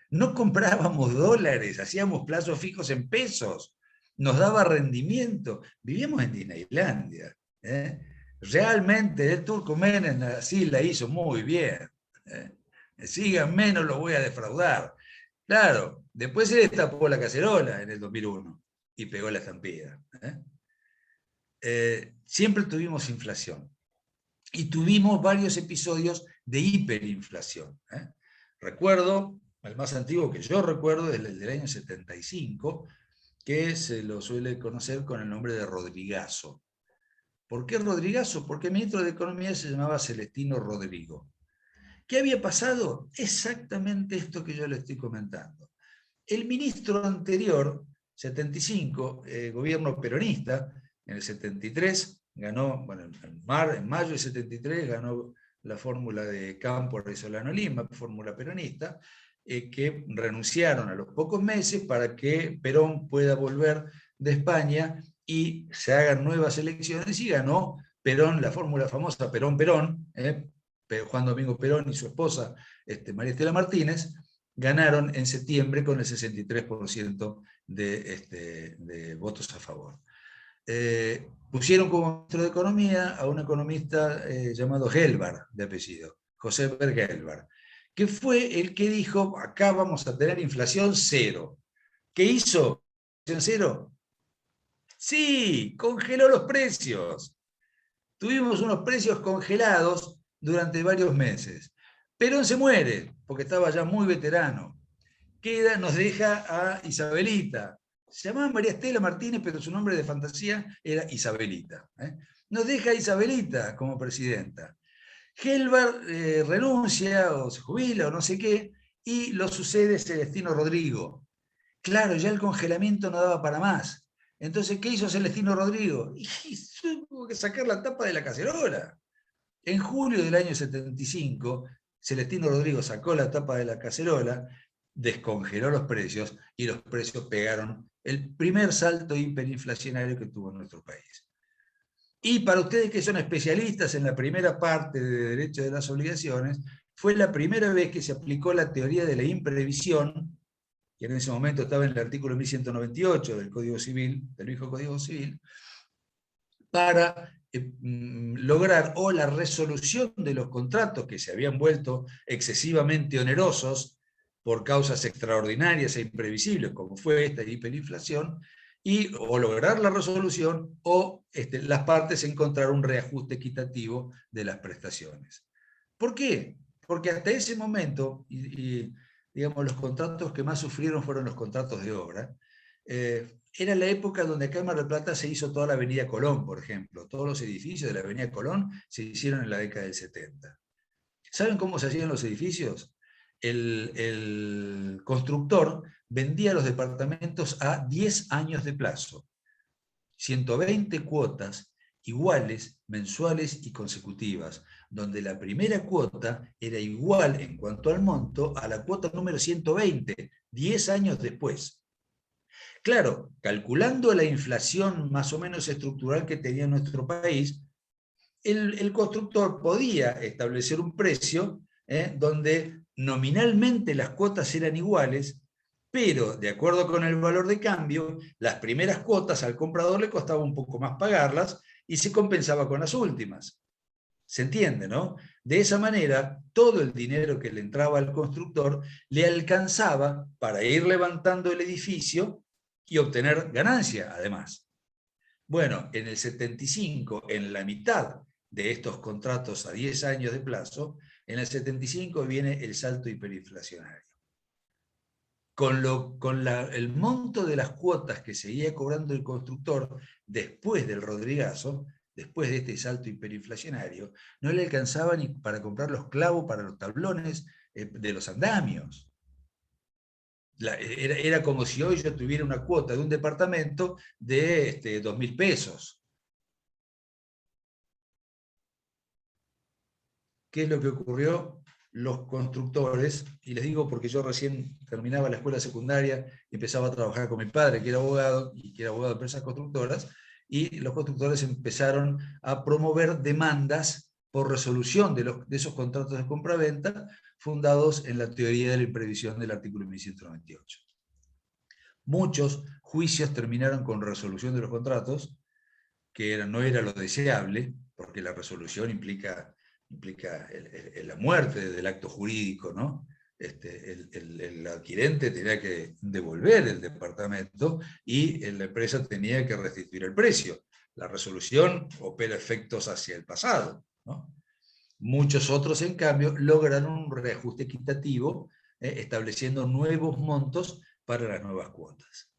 No comprábamos dólares, hacíamos plazos fijos en pesos, nos daba rendimiento. Vivíamos en Disneylandia. Realmente el Turco Menem así la hizo muy bien. Síganme, no los voy a defraudar. Claro, después se destapó la cacerola en el 2001 y pegó la estampida. Siempre tuvimos inflación y tuvimos varios episodios de hiperinflación. Recuerdo, el más antiguo que yo recuerdo es el del año 75, que se lo suele conocer con el nombre de Rodrigazo. ¿Por qué Rodrigazo? Porque el ministro de Economía se llamaba Celestino Rodrigo. ¿Qué había pasado? Exactamente esto que yo le estoy comentando. El ministro anterior, 75, gobierno peronista, en el 73 ganó, bueno, en mayo del 73 ganó la fórmula de Campo Solano Lima, fórmula peronista, que renunciaron a los pocos meses para que Perón pueda volver de España y se hagan nuevas elecciones, y ganó Perón, la fórmula famosa Perón-Perón, Juan Domingo Perón y su esposa María Estela Martínez, ganaron en septiembre con el 63% de votos a favor. Pusieron como ministro de Economía a un economista llamado Gelbar, de apellido, José Berg Gelbar, que fue el que dijo, acá vamos a tener inflación cero. ¿Qué hizo? ¿Inflación cero? Sí, congeló los precios. Tuvimos unos precios congelados durante varios meses. Perón se muere, porque estaba ya muy veterano. Nos deja a Isabelita. Se llamaba María Estela Martínez, pero su nombre de fantasía era Isabelita. Nos deja a Isabelita como presidenta. Gelbar renuncia o se jubila o no sé qué, y lo sucede Celestino Rodrigo. Claro, ya el congelamiento no daba para más. Entonces, ¿qué hizo Celestino Rodrigo? Y tuvo que sacar la tapa de la cacerola. En julio del año 75, Celestino Rodrigo sacó la tapa de la cacerola, descongeló los precios y los precios pegaron el primer salto hiperinflacionario que tuvo nuestro país. Y para ustedes que son especialistas en la primera parte de Derecho de las Obligaciones, fue la primera vez que se aplicó la teoría de la imprevisión, que en ese momento estaba en el artículo 1198 del Código Civil, del viejo Código Civil, para lograr o la resolución de los contratos que se habían vuelto excesivamente onerosos por causas extraordinarias e imprevisibles, como fue esta hiperinflación, o lograr la resolución o las partes encontrar un reajuste equitativo de las prestaciones. ¿Por qué? Porque hasta ese momento, digamos, los contratos que más sufrieron fueron los contratos de obra. Era la época donde acá en Mar del Plata se hizo toda la Avenida Colón, por ejemplo. Todos los edificios de la Avenida Colón se hicieron en la década del 70. ¿Saben cómo se hacían los edificios? El constructor vendía los departamentos a 10 años de plazo. 120 cuotas iguales, mensuales y consecutivas, donde la primera cuota era igual en cuanto al monto a la cuota número 120, 10 años después. Claro, calculando la inflación más o menos estructural que tenía nuestro país, el constructor podía establecer un precio donde nominalmente las cuotas eran iguales, pero de acuerdo con el valor de cambio, las primeras cuotas al comprador le costaba un poco más pagarlas y se compensaba con las últimas. ¿Se entiende, no? De esa manera, todo el dinero que le entraba al constructor le alcanzaba para ir levantando el edificio y obtener ganancia, además. Bueno, en el 75, en la mitad de estos contratos a 10 años de plazo, en el 75 viene el salto hiperinflacionario. Con el monto de las cuotas que seguía cobrando el constructor después del Rodrigazo, después de este salto hiperinflacionario, no le alcanzaba ni para comprar los clavos para los tablones de los andamios. Era como si hoy yo tuviera una cuota de un departamento de 2.000 pesos. ¿Qué es lo que ocurrió? Los constructores, y les digo porque yo recién terminaba la escuela secundaria y empezaba a trabajar con mi padre, que era abogado, y que era abogado de empresas constructoras, y los constructores empezaron a promover demandas por resolución de esos contratos de compraventa fundados en la teoría de la imprevisión del artículo 1198. Muchos juicios terminaron con resolución de los contratos, que no era lo deseable, porque la resolución implica implica la muerte del acto jurídico, ¿no? El adquirente tenía que devolver el departamento y la empresa tenía que restituir el precio. La resolución opera efectos hacia el pasado, ¿no? Muchos otros, en cambio, lograron un reajuste equitativo, estableciendo nuevos montos para las nuevas cuotas.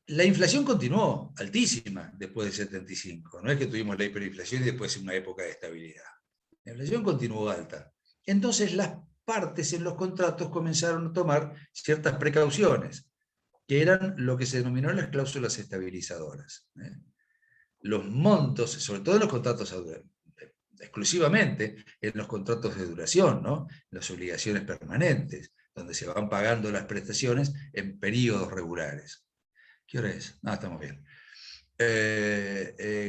La inflación continuó altísima después del 75. No es que tuvimos la hiperinflación y después una época de estabilidad. La inflación continuó alta. Entonces las partes en los contratos comenzaron a tomar ciertas precauciones, que eran lo que se denominó las cláusulas estabilizadoras. Los montos, sobre todo en los contratos, exclusivamente en los contratos de duración, ¿no? Las obligaciones permanentes, donde se van pagando las prestaciones en periodos regulares. ¿Qué hora es? No, estamos bien.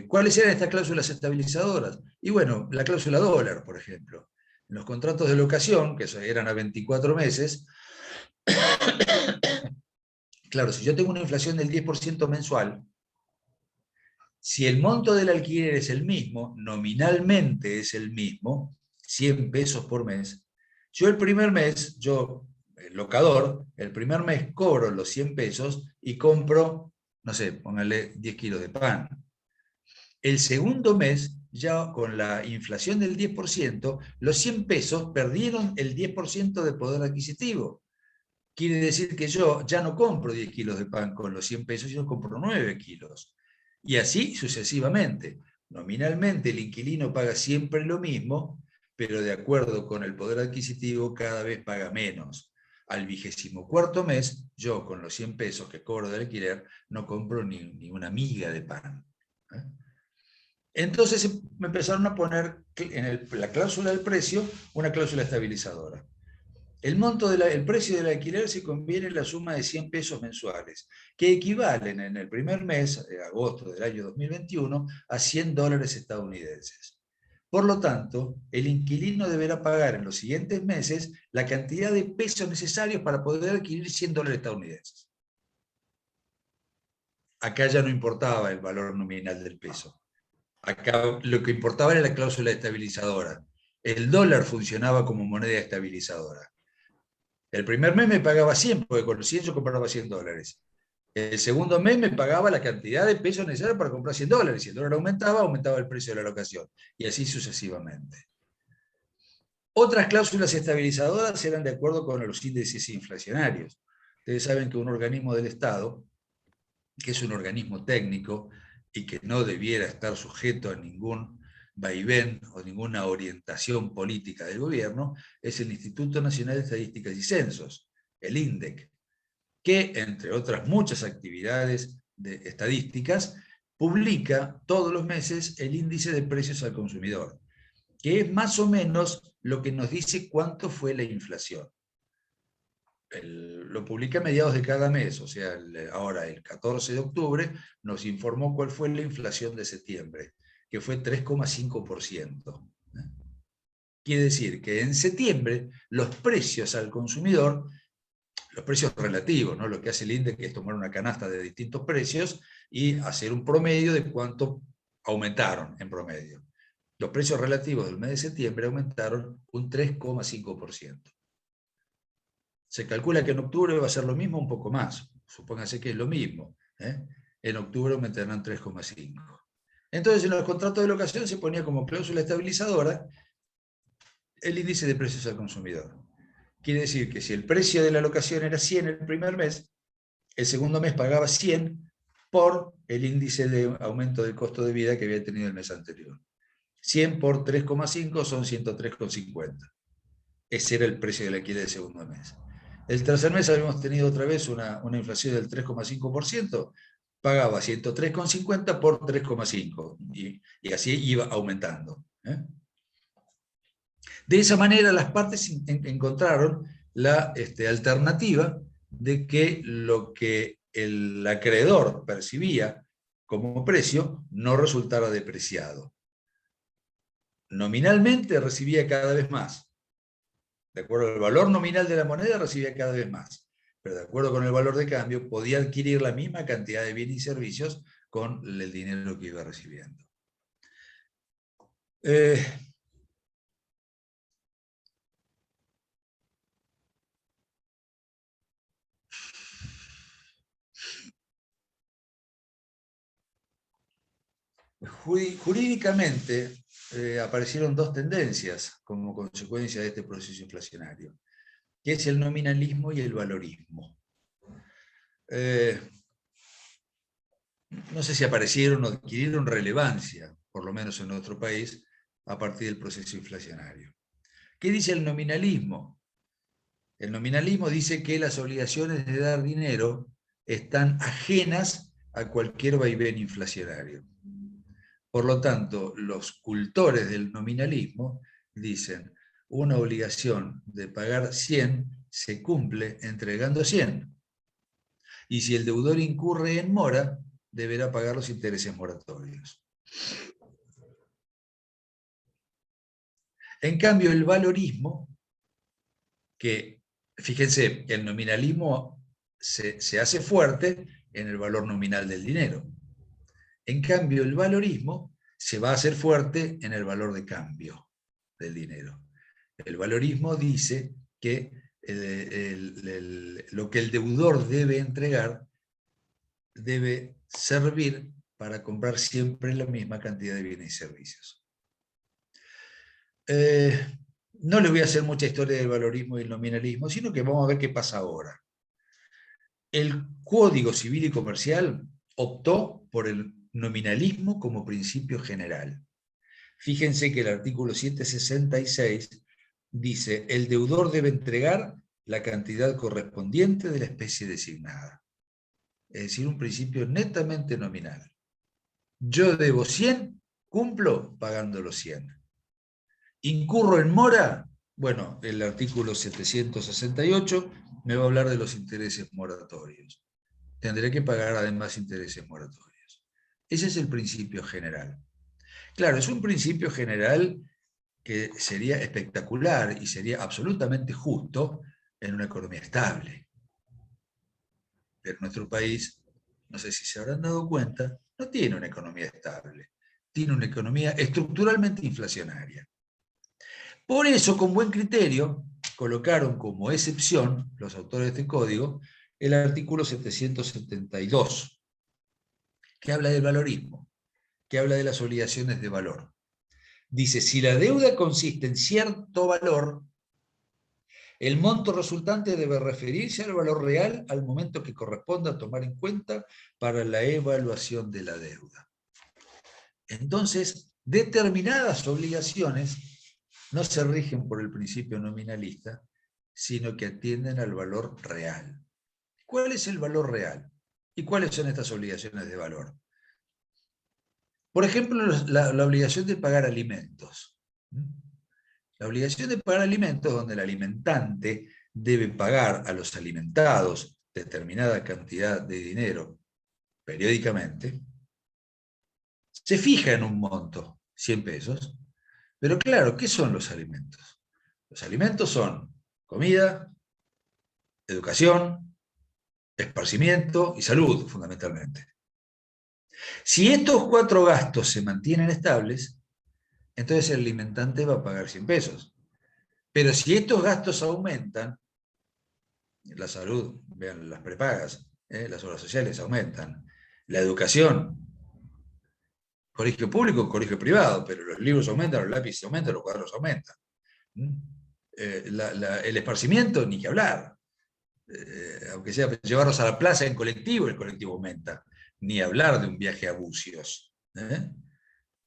¿Cuáles eran estas cláusulas estabilizadoras? Y bueno, la cláusula dólar, por ejemplo. En los contratos de locación, que eran a 24 meses, claro, si yo tengo una inflación del 10% mensual, si el monto del alquiler es el mismo, nominalmente es el mismo, 100 pesos por mes, yo el primer mes, el locador, el primer mes cobro los 100 pesos y compro, no sé, póngale 10 kilos de pan. El segundo mes, ya con la inflación del 10%, los 100 pesos perdieron el 10% de poder adquisitivo. Quiere decir que yo ya no compro 10 kilos de pan con los 100 pesos, yo compro 9 kilos. Y así sucesivamente. Nominalmente el inquilino paga siempre lo mismo, pero de acuerdo con el poder adquisitivo cada vez paga menos. Al 24º mes, yo con los 100 pesos que cobro de alquiler no compro ni una miga de pan. Entonces me empezaron a poner en la cláusula del precio una cláusula estabilizadora. El precio del alquiler se conviene en la suma de 100 pesos mensuales, que equivalen en el primer mes, de agosto del año 2021, a $100 estadounidenses. Por lo tanto, el inquilino deberá pagar en los siguientes meses la cantidad de pesos necesarios para poder adquirir $100 estadounidenses. Acá ya no importaba el valor nominal del peso. Acá lo que importaba era la cláusula estabilizadora. El dólar funcionaba como moneda estabilizadora. El primer mes me pagaba 100, porque con los 100 yo compraba $100. El segundo mes me pagaba la cantidad de pesos necesarios para comprar $100. Si el dólar aumentaba el precio de la locación. Y así sucesivamente. Otras cláusulas estabilizadoras eran de acuerdo con los índices inflacionarios. Ustedes saben que un organismo del Estado, que es un organismo técnico y que no debiera estar sujeto a ningún vaivén o ninguna orientación política del gobierno, es el Instituto Nacional de Estadísticas y Censos, el INDEC, que, entre otras muchas actividades estadísticas, publica todos los meses el índice de precios al consumidor, que es más o menos lo que nos dice cuánto fue la inflación. Lo publica a mediados de cada mes, o sea, ahora el 14 de octubre nos informó cuál fue la inflación de septiembre, que fue 3,5%. Quiere decir que en septiembre los precios al consumidor, los precios relativos, ¿no? Lo que hace el índice es tomar una canasta de distintos precios y hacer un promedio de cuánto aumentaron en promedio. Los precios relativos del mes de septiembre aumentaron un 3,5%. Se calcula que en octubre va a ser lo mismo, un poco más. Supóngase que es lo mismo. En octubre aumentarán 3,5. Entonces, en los contratos de locación se ponía como cláusula estabilizadora el índice de precios al consumidor. Quiere decir que si el precio de la locación era 100 el primer mes, el segundo mes pagaba 100 por el índice de aumento del costo de vida que había tenido el mes anterior. 100 por 3,5 son 103,50. Ese era el precio del alquiler del segundo mes. El tercer mes habíamos tenido otra vez una inflación del 3,5%, pagaba 103,50 por 3,5 y así iba aumentando. De esa manera las partes encontraron la alternativa de que lo que el acreedor percibía como precio no resultara depreciado. Nominalmente recibía cada vez más. De acuerdo al valor nominal de la moneda recibía cada vez más, pero de acuerdo con el valor de cambio podía adquirir la misma cantidad de bienes y servicios con el dinero que iba recibiendo. Eh, Jurídicamente aparecieron dos tendencias como consecuencia de este proceso inflacionario, que es el nominalismo y el valorismo. No sé si aparecieron o adquirieron relevancia, por lo menos en nuestro país, a partir del proceso inflacionario. ¿Qué dice el nominalismo? El nominalismo dice que las obligaciones de dar dinero están ajenas a cualquier vaivén inflacionario. Por lo tanto, los cultores del nominalismo dicen, una obligación de pagar 100 se cumple entregando 100. Y si el deudor incurre en mora, deberá pagar los intereses moratorios. En cambio, el valorismo, que fíjense, el nominalismo se hace fuerte en el valor nominal del dinero. En cambio, el valorismo se va a hacer fuerte en el valor de cambio del dinero. El valorismo dice que lo que el deudor debe entregar debe servir para comprar siempre la misma cantidad de bienes y servicios. No les voy a hacer mucha historia del valorismo y el nominalismo, sino que vamos a ver qué pasa ahora. El Código Civil y Comercial optó por el nominalismo como principio general. Fíjense que el artículo 766 dice, el deudor debe entregar la cantidad correspondiente de la especie designada. Es decir, un principio netamente nominal. Yo debo 100, cumplo pagando los 100. ¿Incurro en mora? Bueno, el artículo 768 me va a hablar de los intereses moratorios. Tendré que pagar además intereses moratorios. Ese es el principio general. Claro, es un principio general que sería espectacular y sería absolutamente justo en una economía estable. Pero nuestro país, no sé si se habrán dado cuenta, no tiene una economía estable. Tiene una economía estructuralmente inflacionaria. Por eso, con buen criterio, colocaron como excepción, los autores de este código, el artículo 772, que habla del valorismo, que habla de las obligaciones de valor. Dice, si la deuda consiste en cierto valor, el monto resultante debe referirse al valor real al momento que corresponda tomar en cuenta para la evaluación de la deuda. Entonces, determinadas obligaciones no se rigen por el principio nominalista, sino que atienden al valor real. ¿Cuál es el valor real? ¿Y cuáles son estas obligaciones de valor? Por ejemplo, la obligación de pagar alimentos. La obligación de pagar alimentos, donde el alimentante debe pagar a los alimentados determinada cantidad de dinero periódicamente, se fija en un monto, 100 pesos, pero claro, ¿qué son los alimentos? Los alimentos son comida, educación, esparcimiento y salud, fundamentalmente. Si estos 4 gastos se mantienen estables, entonces el alimentante va a pagar 100 pesos. Pero si estos gastos aumentan, la salud, vean las prepagas, las obras sociales aumentan, la educación, colegio público, colegio privado, pero los libros aumentan, los lápices aumentan, los cuadros aumentan. El esparcimiento, ni que hablar. Aunque sea llevarlos a la plaza en colectivo, el colectivo aumenta. Ni hablar de un viaje a Bucios.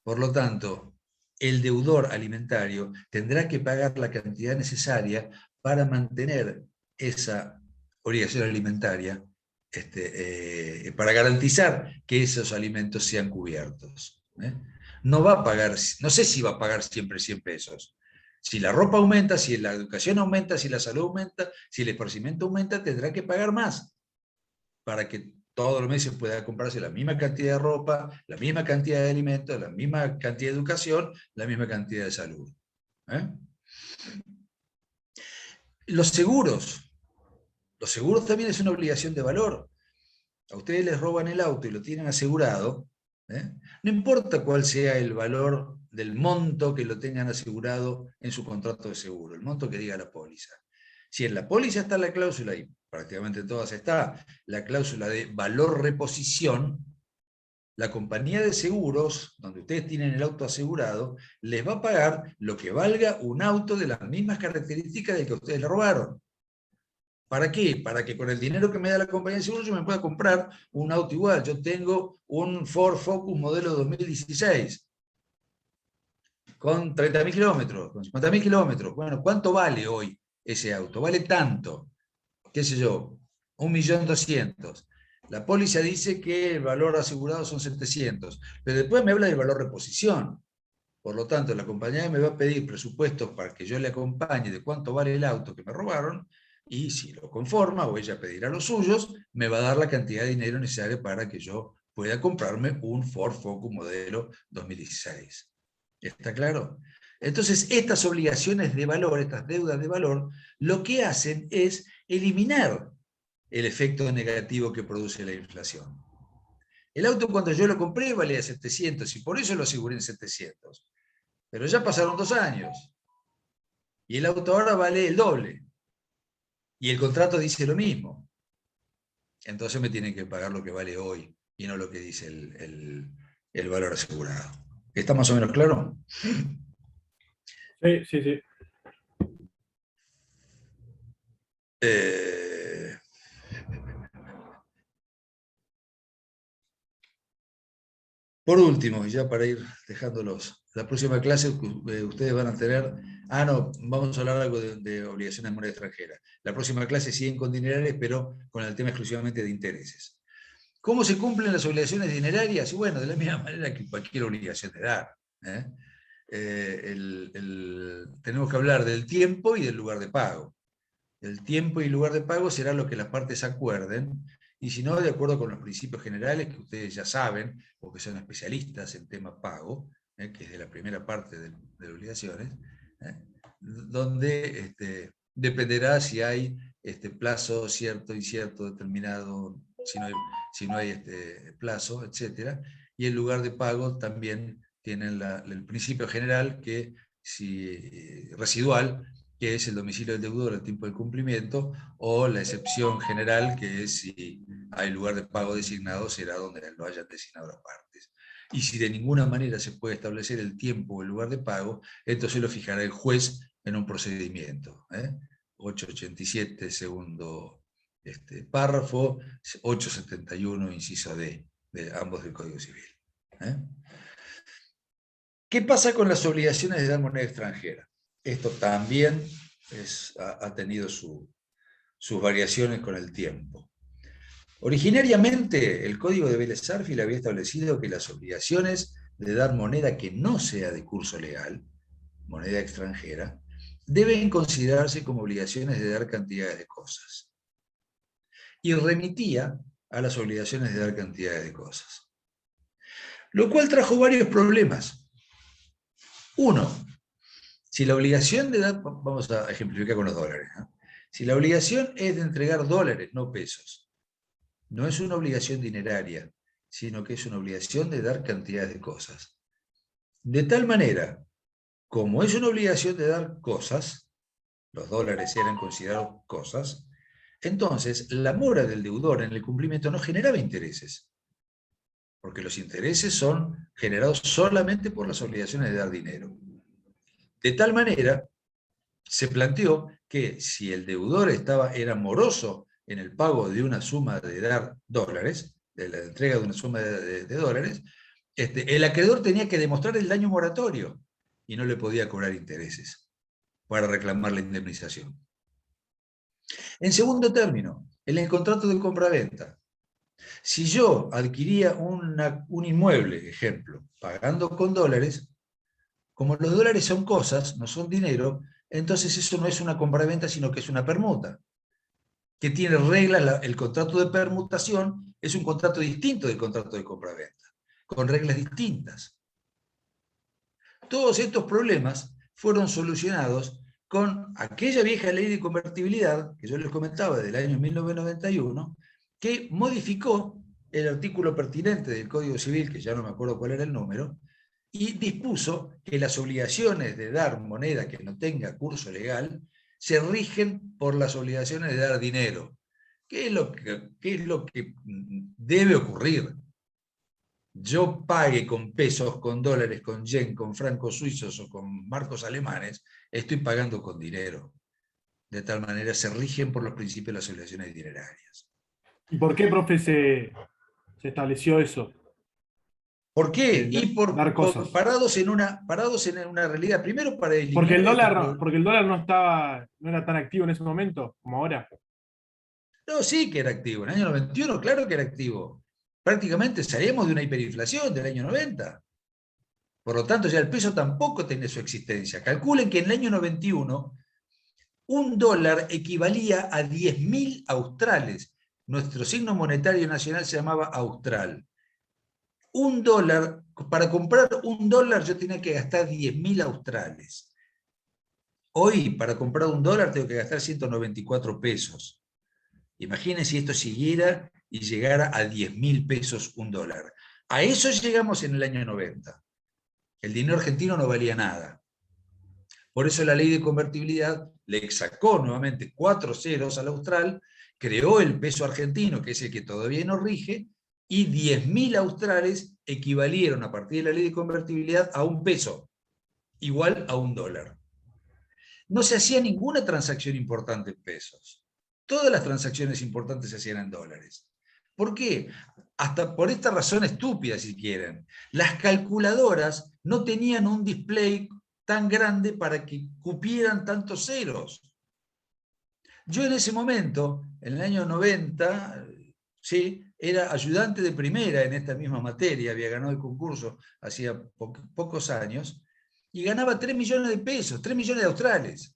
Por lo tanto, el deudor alimentario tendrá que pagar la cantidad necesaria para mantener esa obligación alimentaria, para garantizar que esos alimentos sean cubiertos. No va a pagar, no sé si va a pagar siempre 100 pesos. Si la ropa aumenta, si la educación aumenta, si la salud aumenta, si el esparcimiento aumenta, tendrá que pagar más para que todos los meses pueda comprarse la misma cantidad de ropa, la misma cantidad de alimentos, la misma cantidad de educación, la misma cantidad de salud. Los seguros también es una obligación de valor. A ustedes les roban el auto y lo tienen asegurado, no importa cuál sea el valor del monto que lo tengan asegurado en su contrato de seguro, el monto que diga la póliza. Si en la póliza está la cláusula, y prácticamente en todas está, la cláusula de valor reposición, la compañía de seguros, donde ustedes tienen el auto asegurado, les va a pagar lo que valga un auto de las mismas características del que ustedes le robaron. ¿Para qué? Para que con el dinero que me da la compañía de seguros yo me pueda comprar un auto igual. Yo tengo un Ford Focus modelo 2016 con 30.000 kilómetros, con 50.000 kilómetros. Bueno, ¿cuánto vale hoy ese auto? Vale tanto, qué sé yo, 1.200.000. La póliza dice que el valor asegurado son 700, pero después me habla del valor reposición. Por lo tanto, la compañía me va a pedir presupuestos para que yo le acompañe de cuánto vale el auto que me robaron, y si lo conforma, o ella pedirá los suyos, me va a dar la cantidad de dinero necesaria para que yo pueda comprarme un Ford Focus modelo 2016. ¿Está claro? Entonces, estas obligaciones de valor, estas deudas de valor, lo que hacen es eliminar el efecto negativo que produce la inflación. El auto cuando yo lo compré valía 700 y por eso lo aseguré en 700. Pero ya pasaron 2 años. Y el auto ahora vale el doble. Y el contrato dice lo mismo. Entonces me tienen que pagar lo que vale hoy y no lo que dice el valor asegurado. ¿Está más o menos claro? Sí, sí, sí. Por último, ya para ir dejándolos, la próxima clase ustedes van a tener, no, vamos a hablar algo de obligaciones de moneda extranjera. La próxima clase siguen con dinerales, pero con el tema exclusivamente de intereses. ¿Cómo se cumplen las obligaciones dinerarias? Y bueno, de la misma manera que cualquier obligación de dar. Tenemos que hablar del tiempo y del lugar de pago. El tiempo y lugar de pago será lo que las partes acuerden, y si no, de acuerdo con los principios generales que ustedes ya saben, porque son especialistas en tema pago, que es de la primera parte de obligaciones, donde dependerá si hay plazo cierto, incierto, determinado, si no hay plazo, etc. Y el lugar de pago también tienen el principio general que si residual, que es el domicilio del deudor al tiempo del cumplimiento, o la excepción general, que es si hay lugar de pago designado, será donde lo hayan designado las partes. Y si de ninguna manera se puede establecer el tiempo o el lugar de pago, entonces lo fijará el juez en un procedimiento. 887, segundo párrafo, 871, inciso D, de ambos del Código Civil. ¿Qué pasa con las obligaciones de dar moneda extranjera? Esto también ha tenido sus variaciones con el tiempo. Originariamente, el Código de Vélez-Sarsfield había establecido que las obligaciones de dar moneda que no sea de curso legal, moneda extranjera, deben considerarse como obligaciones de dar cantidades de cosas. Y remitía a las obligaciones de dar cantidades de cosas. Lo cual trajo varios problemas. Uno, si la obligación de dar, vamos a ejemplificar con los dólares, ¿no? Si la obligación es de entregar dólares, no pesos, no es una obligación dineraria, sino que es una obligación de dar cantidades de cosas. De tal manera, como es una obligación de dar cosas, los dólares eran considerados cosas, entonces la mora del deudor en el cumplimiento no generaba intereses, porque los intereses son generados solamente por las obligaciones de dar dinero. De tal manera, se planteó que si el deudor era moroso en el pago de una suma de dar dólares, de la entrega de una suma de dólares, el acreedor tenía que demostrar el daño moratorio y no le podía cobrar intereses para reclamar la indemnización. En segundo término, en el contrato de compra-venta, si yo adquiría un inmueble, ejemplo, pagando con dólares, como los dólares son cosas, no son dinero, entonces eso no es una compra-venta, sino que es una permuta, que tiene reglas. El contrato de permutación es un contrato distinto del contrato de compra-venta, con reglas distintas. Todos estos problemas fueron solucionados con aquella vieja ley de convertibilidad, que yo les comentaba, del año 1991, que modificó el artículo pertinente del Código Civil, que ya no me acuerdo cuál era el número, y dispuso que las obligaciones de dar moneda que no tenga curso legal se rigen por las obligaciones de dar dinero. ¿Qué es lo que debe ocurrir? Yo pague con pesos, con dólares, con yen, con francos suizos o con marcos alemanes, estoy pagando con dinero. De tal manera se rigen por los principios de las obligaciones dinerarias. ¿Y por qué, profe, se estableció eso? ¿Por qué? De Y dar cosas. parados en una realidad, primero para eliminar Porque el dólar, este. porque el dólar no era tan activo en ese momento como ahora. No, sí que era activo. En el año 91, claro que era activo. Prácticamente salíamos de una hiperinflación del año 90. Por lo tanto, ya el peso tampoco tiene su existencia. Calculen que en el año 91, un dólar equivalía a 10.000 australes. Nuestro signo monetario nacional se llamaba austral. Un dólar, para comprar un dólar yo tenía que gastar 10.000 australes. Hoy, para comprar un dólar, tengo que gastar 194 pesos. Imaginen si esto siguiera y llegara a 10.000 pesos un dólar. A eso llegamos en el año 90. El dinero argentino no valía nada. Por eso la ley de convertibilidad le sacó nuevamente 4 ceros al austral, creó el peso argentino, que es el que todavía nos rige, y 10.000 australes equivalieron a partir de la ley de convertibilidad a un peso, igual a un dólar. No se hacía ninguna transacción importante en pesos. Todas las transacciones importantes se hacían en dólares. ¿Por qué? Hasta por esta razón estúpida, si quieren. Las calculadoras no tenían un display tan grande para que cupieran tantos ceros. Yo en ese momento, en el año 90, sí, era ayudante de primera en esta misma materia, había ganado el concurso hacía pocos años, y ganaba 3 millones de pesos, 3 millones de australes.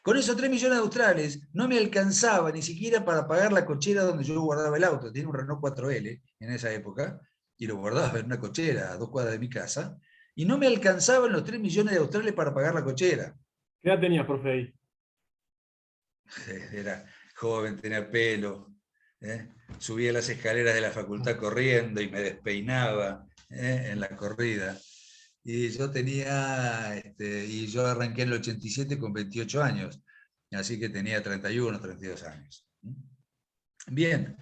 Con esos 3 millones de australes no me alcanzaba ni siquiera para pagar la cochera donde yo guardaba el auto. Tenía un Renault 4L en esa época, y lo guardaba en una cochera a 2 cuadras de mi casa, y no me alcanzaban los 3 millones de australes para pagar la cochera. ¿Qué edad tenías, profe, ahí? Era joven, tenía pelo, subía las escaleras de la facultad corriendo y me despeinaba en la corrida. Y yo y yo arranqué en el 87 con 28 años, así que tenía 31, 32 años. Bien,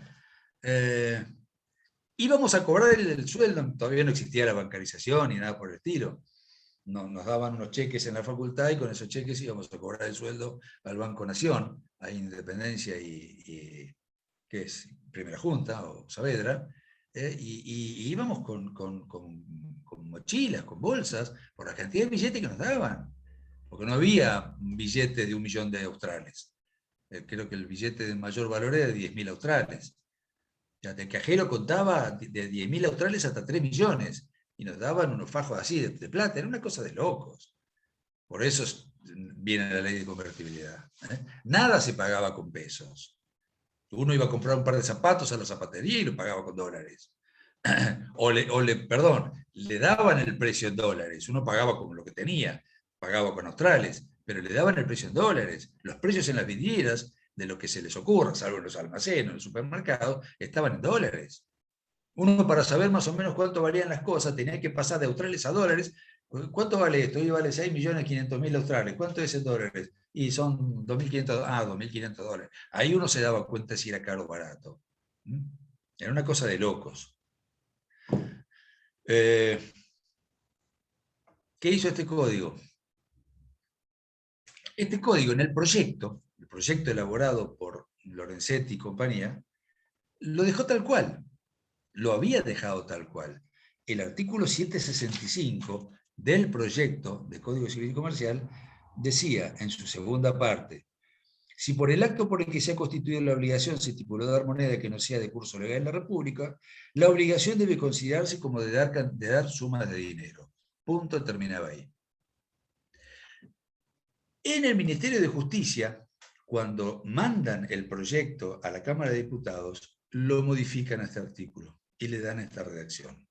íbamos a cobrar el sueldo, todavía no existía la bancarización ni nada por el estilo. Nos daban unos cheques en la facultad y con esos cheques íbamos a cobrar el sueldo al Banco Nación, a Independencia y que es Primera Junta o Saavedra, y íbamos con mochilas, con bolsas, por la cantidad de billetes que nos daban, porque no había un billete de 1 millón de australes. Creo que el billete de mayor valor era de 10.000 australes. O sea, el cajero contaba de 10.000 australes hasta 3 millones, y nos daban unos fajos así de plata, era una cosa de locos. Por eso viene la ley de convertibilidad. Nada se pagaba con pesos. Uno iba a comprar un par de zapatos a la zapatería y lo pagaba con dólares. Le daban el precio en dólares. Uno pagaba con lo que tenía, pagaba con australes, pero le daban el precio en dólares. Los precios en las vidrieras, de lo que se les ocurra, salvo en los almacenes, en el supermercado, estaban en dólares. Uno, para saber más o menos cuánto valían las cosas, tenía que pasar de australes a dólares. ¿Cuánto vale esto? Hoy vale 6.500.000 australes. ¿Cuánto es en dólares? Y son 2.500 dólares. Ahí uno se daba cuenta si era caro o barato. Era una cosa de locos. ¿Qué hizo este código? Este código en el proyecto elaborado por Lorenzetti y compañía, lo dejó tal cual. Lo había dejado tal cual. El artículo 765 del proyecto de Código Civil y Comercial decía en su segunda parte: si por el acto por el que se ha constituido la obligación se estipuló dar moneda que no sea de curso legal en la República, la obligación debe considerarse como de dar sumas de dinero. Punto, terminaba ahí. En el Ministerio de Justicia, cuando mandan el proyecto a la Cámara de Diputados, lo modifican a este artículo y le dan esta redacción.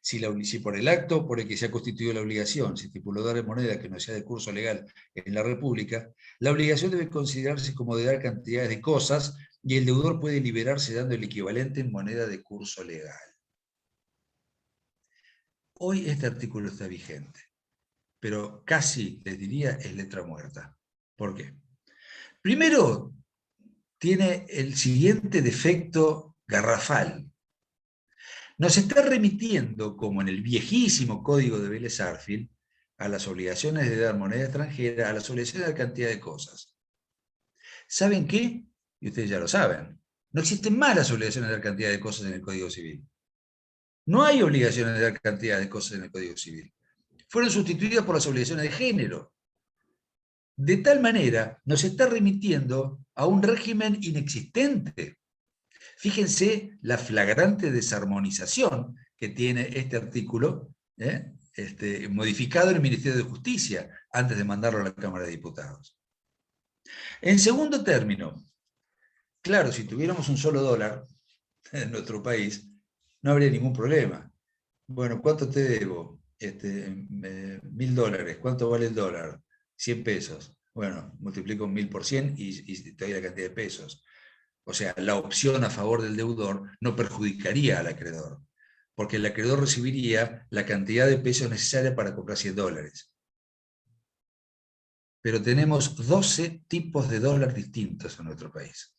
Si por el acto por el que se ha constituido la obligación se estipuló dar moneda que no sea de curso legal en la República, la obligación debe considerarse como de dar cantidades de cosas y el deudor puede liberarse dando el equivalente en moneda de curso legal. Hoy este artículo está vigente, pero casi, les diría, es letra muerta. ¿Por qué? Primero, tiene el siguiente defecto garrafal. Nos está remitiendo, como en el viejísimo código de Vélez-Sarsfield, a las obligaciones de dar moneda extranjera, a las obligaciones de dar cantidad de cosas. ¿Saben qué? Y ustedes ya lo saben. No existen más las obligaciones de dar cantidad de cosas en el Código Civil. No hay obligaciones de dar cantidad de cosas en el Código Civil. Fueron sustituidas por las obligaciones de género. De tal manera, nos está remitiendo a un régimen inexistente. Fíjense la flagrante desarmonización que tiene este artículo, modificado en el Ministerio de Justicia, antes de mandarlo a la Cámara de Diputados. En segundo término, claro, si tuviéramos un solo dólar en nuestro país, no habría ningún problema. Bueno, ¿cuánto te debo? $1000. ¿Cuánto vale el dólar? 100 pesos. Bueno, multiplico 1000 por 100 y te doy la cantidad de pesos. O sea, la opción a favor del deudor no perjudicaría al acreedor, porque el acreedor recibiría la cantidad de pesos necesaria para comprar $100. Pero tenemos 12 tipos de dólar distintos en nuestro país.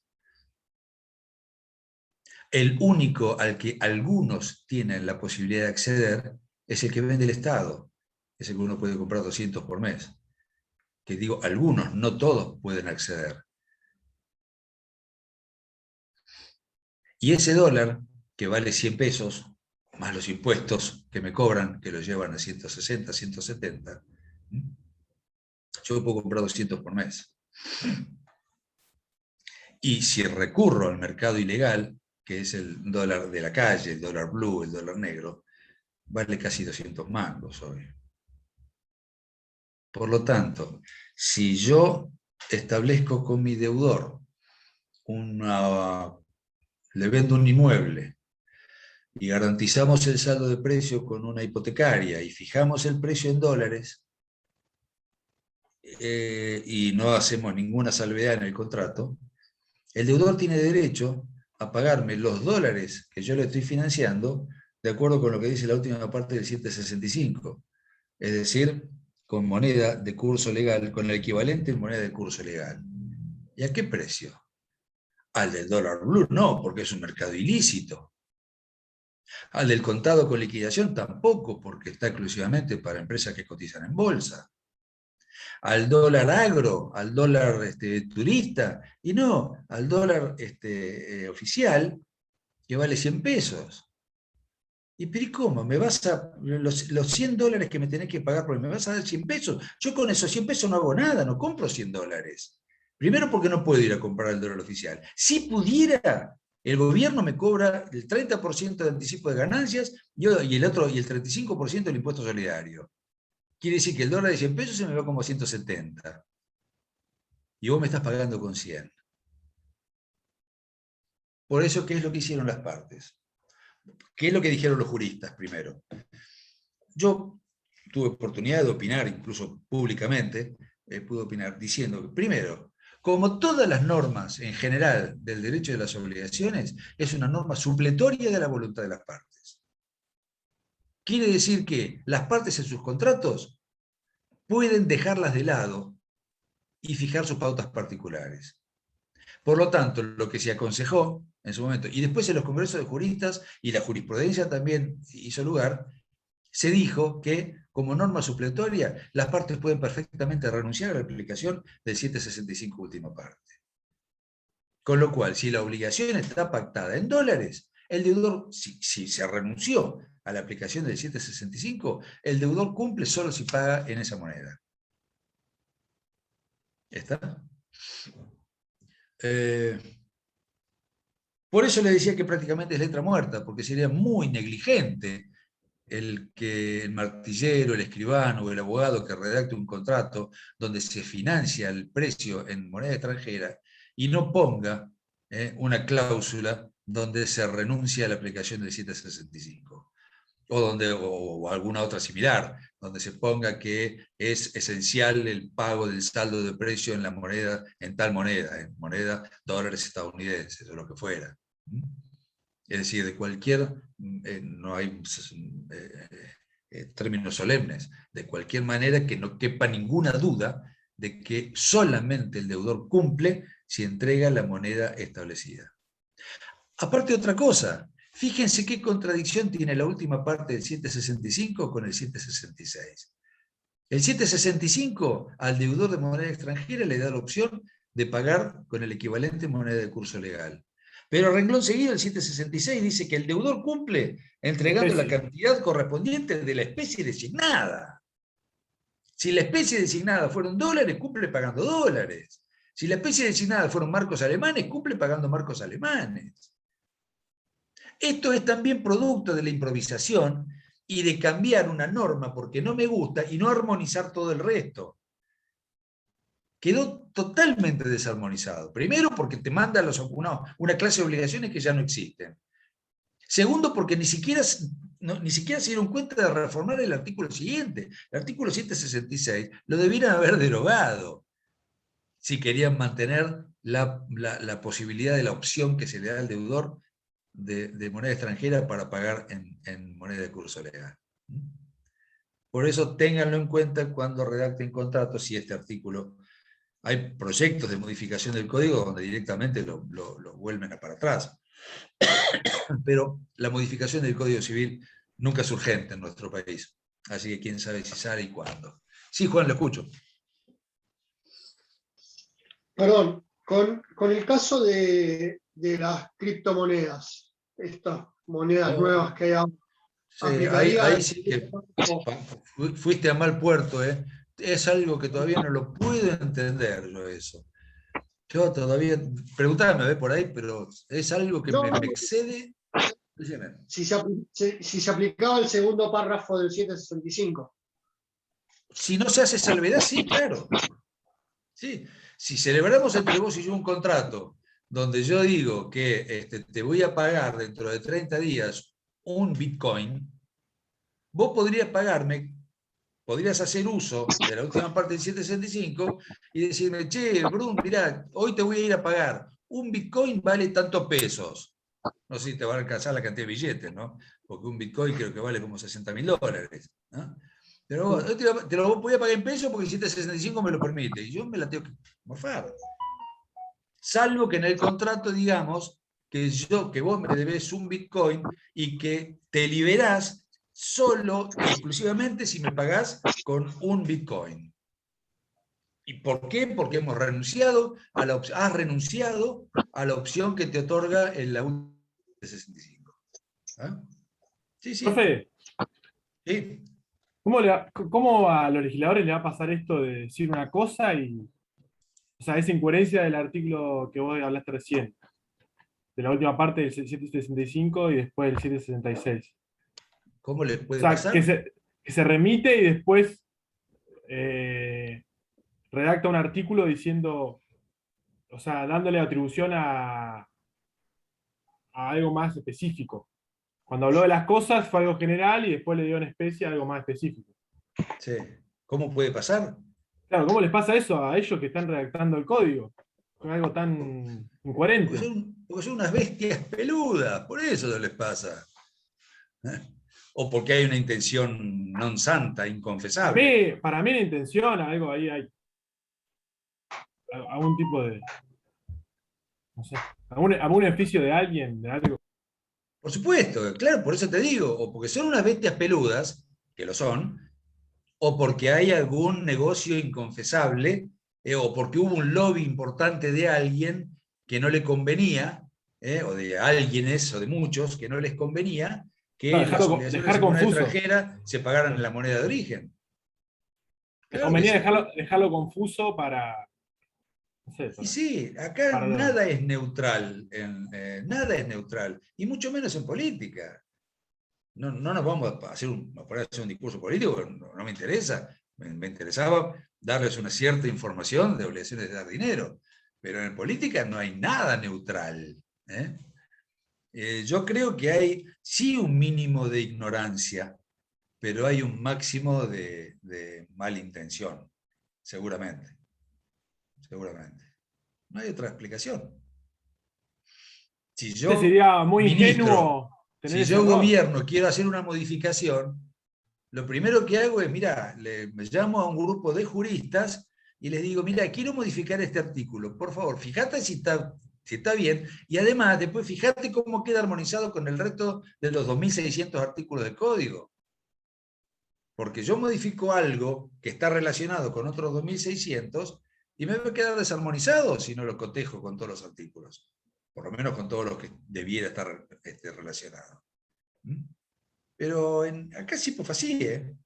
El único al que algunos tienen la posibilidad de acceder es el que vende el Estado. Es el que uno puede comprar 200 por mes. Que digo, algunos, no todos pueden acceder. Y ese dólar, que vale 100 pesos, más los impuestos que me cobran, que los llevan a 160, 170, yo puedo comprar 200 por mes. Y si recurro al mercado ilegal, que es el dólar de la calle, el dólar blue, el dólar negro, vale casi 200 mangos hoy. Por lo tanto, si yo establezco con mi deudor le vendo un inmueble y garantizamos el saldo de precio con una hipotecaria y fijamos el precio en dólares y no hacemos ninguna salvedad en el contrato, el deudor tiene derecho a pagarme los dólares que yo le estoy financiando de acuerdo con lo que dice la última parte del 765, es decir, con moneda de curso legal, con el equivalente en moneda de curso legal. ¿Y a qué precio? Al del dólar blue no, porque es un mercado ilícito. Al del contado con liquidación tampoco, porque está exclusivamente para empresas que cotizan en bolsa. Al dólar agro, al dólar turista, y no al dólar oficial, que vale 100 pesos. ¿Y cómo? ¿Me vas a, los $100 que me tenés que pagar, porque me vas a dar 100 pesos? Yo con esos 100 pesos no hago nada, no compro $100. Primero porque no puedo ir a comprar el dólar oficial. Si pudiera, el gobierno me cobra el 30% de anticipo de ganancias y el 35% del impuesto solidario. Quiere decir que el dólar de 100 pesos se me va como 170. Y vos me estás pagando con 100. Por eso, ¿qué es lo que hicieron las partes? ¿Qué es lo que dijeron los juristas primero? Yo tuve oportunidad de opinar, incluso públicamente, pude opinar diciendo que, primero, como todas las normas en general del derecho de las obligaciones, es una norma supletoria de la voluntad de las partes. Quiere decir que las partes en sus contratos pueden dejarlas de lado y fijar sus pautas particulares. Por lo tanto, lo que se aconsejó en su momento, y después en los congresos de juristas, y la jurisprudencia también hizo lugar, se dijo que, como norma supletoria, las partes pueden perfectamente renunciar a la aplicación del 765 última parte. Con lo cual, si la obligación está pactada en dólares, el deudor, si se renunció a la aplicación del 765, el deudor cumple solo si paga en esa moneda. ¿Está? Por eso le decía que prácticamente es letra muerta, porque sería muy negligente el que el martillero, el escribano o el abogado que redacte un contrato donde se financia el precio en moneda extranjera y no ponga una cláusula donde se renuncia a la aplicación del 765. O alguna otra similar, donde se ponga que es esencial el pago del saldo de precio en la moneda, en tal moneda, en moneda dólares estadounidenses o lo que fuera. Es decir, de cualquier, no hay términos solemnes. De cualquier manera, que no quepa ninguna duda de que solamente el deudor cumple si entrega la moneda establecida. Aparte otra cosa, fíjense qué contradicción tiene la última parte del 765 con el 766. El 765 al deudor de moneda extranjera le da la opción de pagar con el equivalente moneda de curso legal. Pero a renglón seguido, el 766 dice que el deudor cumple entregando la cantidad correspondiente de la especie designada. Si la especie designada fueron dólares, cumple pagando dólares. Si la especie designada fueron marcos alemanes, cumple pagando marcos alemanes. Esto es también producto de la improvisación y de cambiar una norma porque no me gusta y no armonizar todo el resto. Quedó totalmente desarmonizado. Primero, porque te manda una clase de obligaciones que ya no existen. Segundo, porque ni siquiera se dieron cuenta de reformar el artículo siguiente. El artículo 766 lo debieran haber derogado si querían mantener la posibilidad de la opción que se le da al deudor de moneda extranjera para pagar en moneda de curso legal. Por eso ténganlo en cuenta cuando redacten contratos, si este artículo, hay proyectos de modificación del código donde directamente lo vuelven para atrás. Pero la modificación del Código Civil nunca es urgente en nuestro país. Así que quién sabe si sale y cuándo. Sí, Juan, lo escucho. Perdón, con el caso de las criptomonedas, estas monedas nuevas que hay ahora, sí, ahí sí que fuiste a mal puerto, ¿eh? Es algo que todavía no lo puedo entender yo eso. Yo todavía, preguntame por ahí, pero es algo que me excede. Si se aplicaba el segundo párrafo del 765. Si no se hace salvedad, sí, claro. Sí. Si celebramos entre vos y yo un contrato donde yo digo que te voy a pagar dentro de 30 días un Bitcoin, vos podrías pagarme, podrías hacer uso de la última parte del 765 y decirme, che, Brun, mirá, hoy te voy a ir a pagar. Un Bitcoin vale tantos pesos. No sé si te va a alcanzar la cantidad de billetes, ¿no? Porque un Bitcoin creo que vale como $60.000, ¿no? Pero te lo voy a pagar en pesos porque el 765 me lo permite. Y yo me la tengo que morfar. Salvo que en el contrato digamos que vos me debes un Bitcoin y que te liberás solo y exclusivamente si me pagás con un Bitcoin. ¿Y por qué? Porque hemos renunciado has renunciado a la opción que te otorga el la 65. ¿Ah? Sí, sí. Profe, Sí. ¿cómo a los legisladores le va a pasar esto de decir una cosa y, o sea, esa incoherencia del artículo que vos hablaste recién, de la última parte del 765 y después del 766? ¿Cómo les O puede sea, pasar? que se remite y después redacta un artículo diciendo, o sea, dándole atribución a algo más específico. Cuando habló de las cosas fue algo general y después le dio en especie algo más específico. Sí. ¿Cómo puede pasar? Claro, ¿cómo les pasa eso a ellos que están redactando el código? Con algo tan incoherente. Porque son unas bestias peludas, por eso no les pasa. O porque hay una intención non santa, inconfesable. Para mí la intención, algo ahí hay. Algún tipo de. No sé. Algún beneficio de alguien, de algo. Por supuesto, claro, por eso te digo, o porque son unas bestias peludas, que lo son, o porque hay algún negocio inconfesable, o porque hubo un lobby importante de alguien que no le convenía, o de alguienes, o de muchos, que no les convenía, que Claro, las obligaciones en moneda confuso. extranjera se pagaran en la moneda de origen. Les Claro convenía que sí. dejarlo confuso para. No sé, Y sí, acá para nada es neutral, nada es neutral, y mucho menos en política. No nos vamos a hacer un discurso político, no me interesa. Me interesaba darles una cierta información de obligaciones de dar dinero, pero en política no hay nada neutral. Yo creo que hay sí un mínimo de ignorancia, pero hay un máximo de mala intención, seguramente. Seguramente. No hay otra explicación. Si yo, sería muy ministro, ingenuo tener si ese yo error. gobierno quiero hacer una modificación, lo primero que hago es, mira, me llamo a un grupo de juristas y les digo, mira, quiero modificar este artículo, por favor, fíjate si está bien, y además después fíjate cómo queda armonizado con el resto de los 2.600 artículos del código. Porque yo modifico algo que está relacionado con otros 2.600 y me va a quedar desarmonizado si no lo cotejo con todos los artículos. Por lo menos con todo lo que debiera estar relacionado. ¿Mm? Pero acá siempre fue así, ¿eh?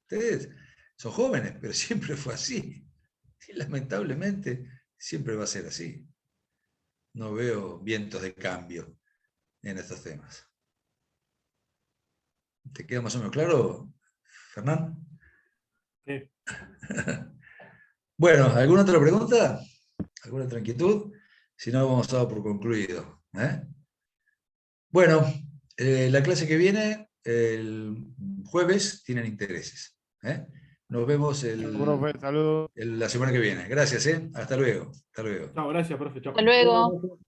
Ustedes son jóvenes, pero siempre fue así. Y lamentablemente siempre va a ser así. No veo vientos de cambio en estos temas. ¿Te queda más o menos claro, Fernán? Sí. Bueno, ¿alguna otra pregunta? ¿Alguna otra inquietud? Si no, vamos a dar por concluido. Bueno, la clase que viene, el jueves, tienen intereses. Nos vemos Profe, saludos. la semana que viene. Gracias. Hasta luego. Hasta luego. Chao, gracias, profe. Chao. Hasta luego.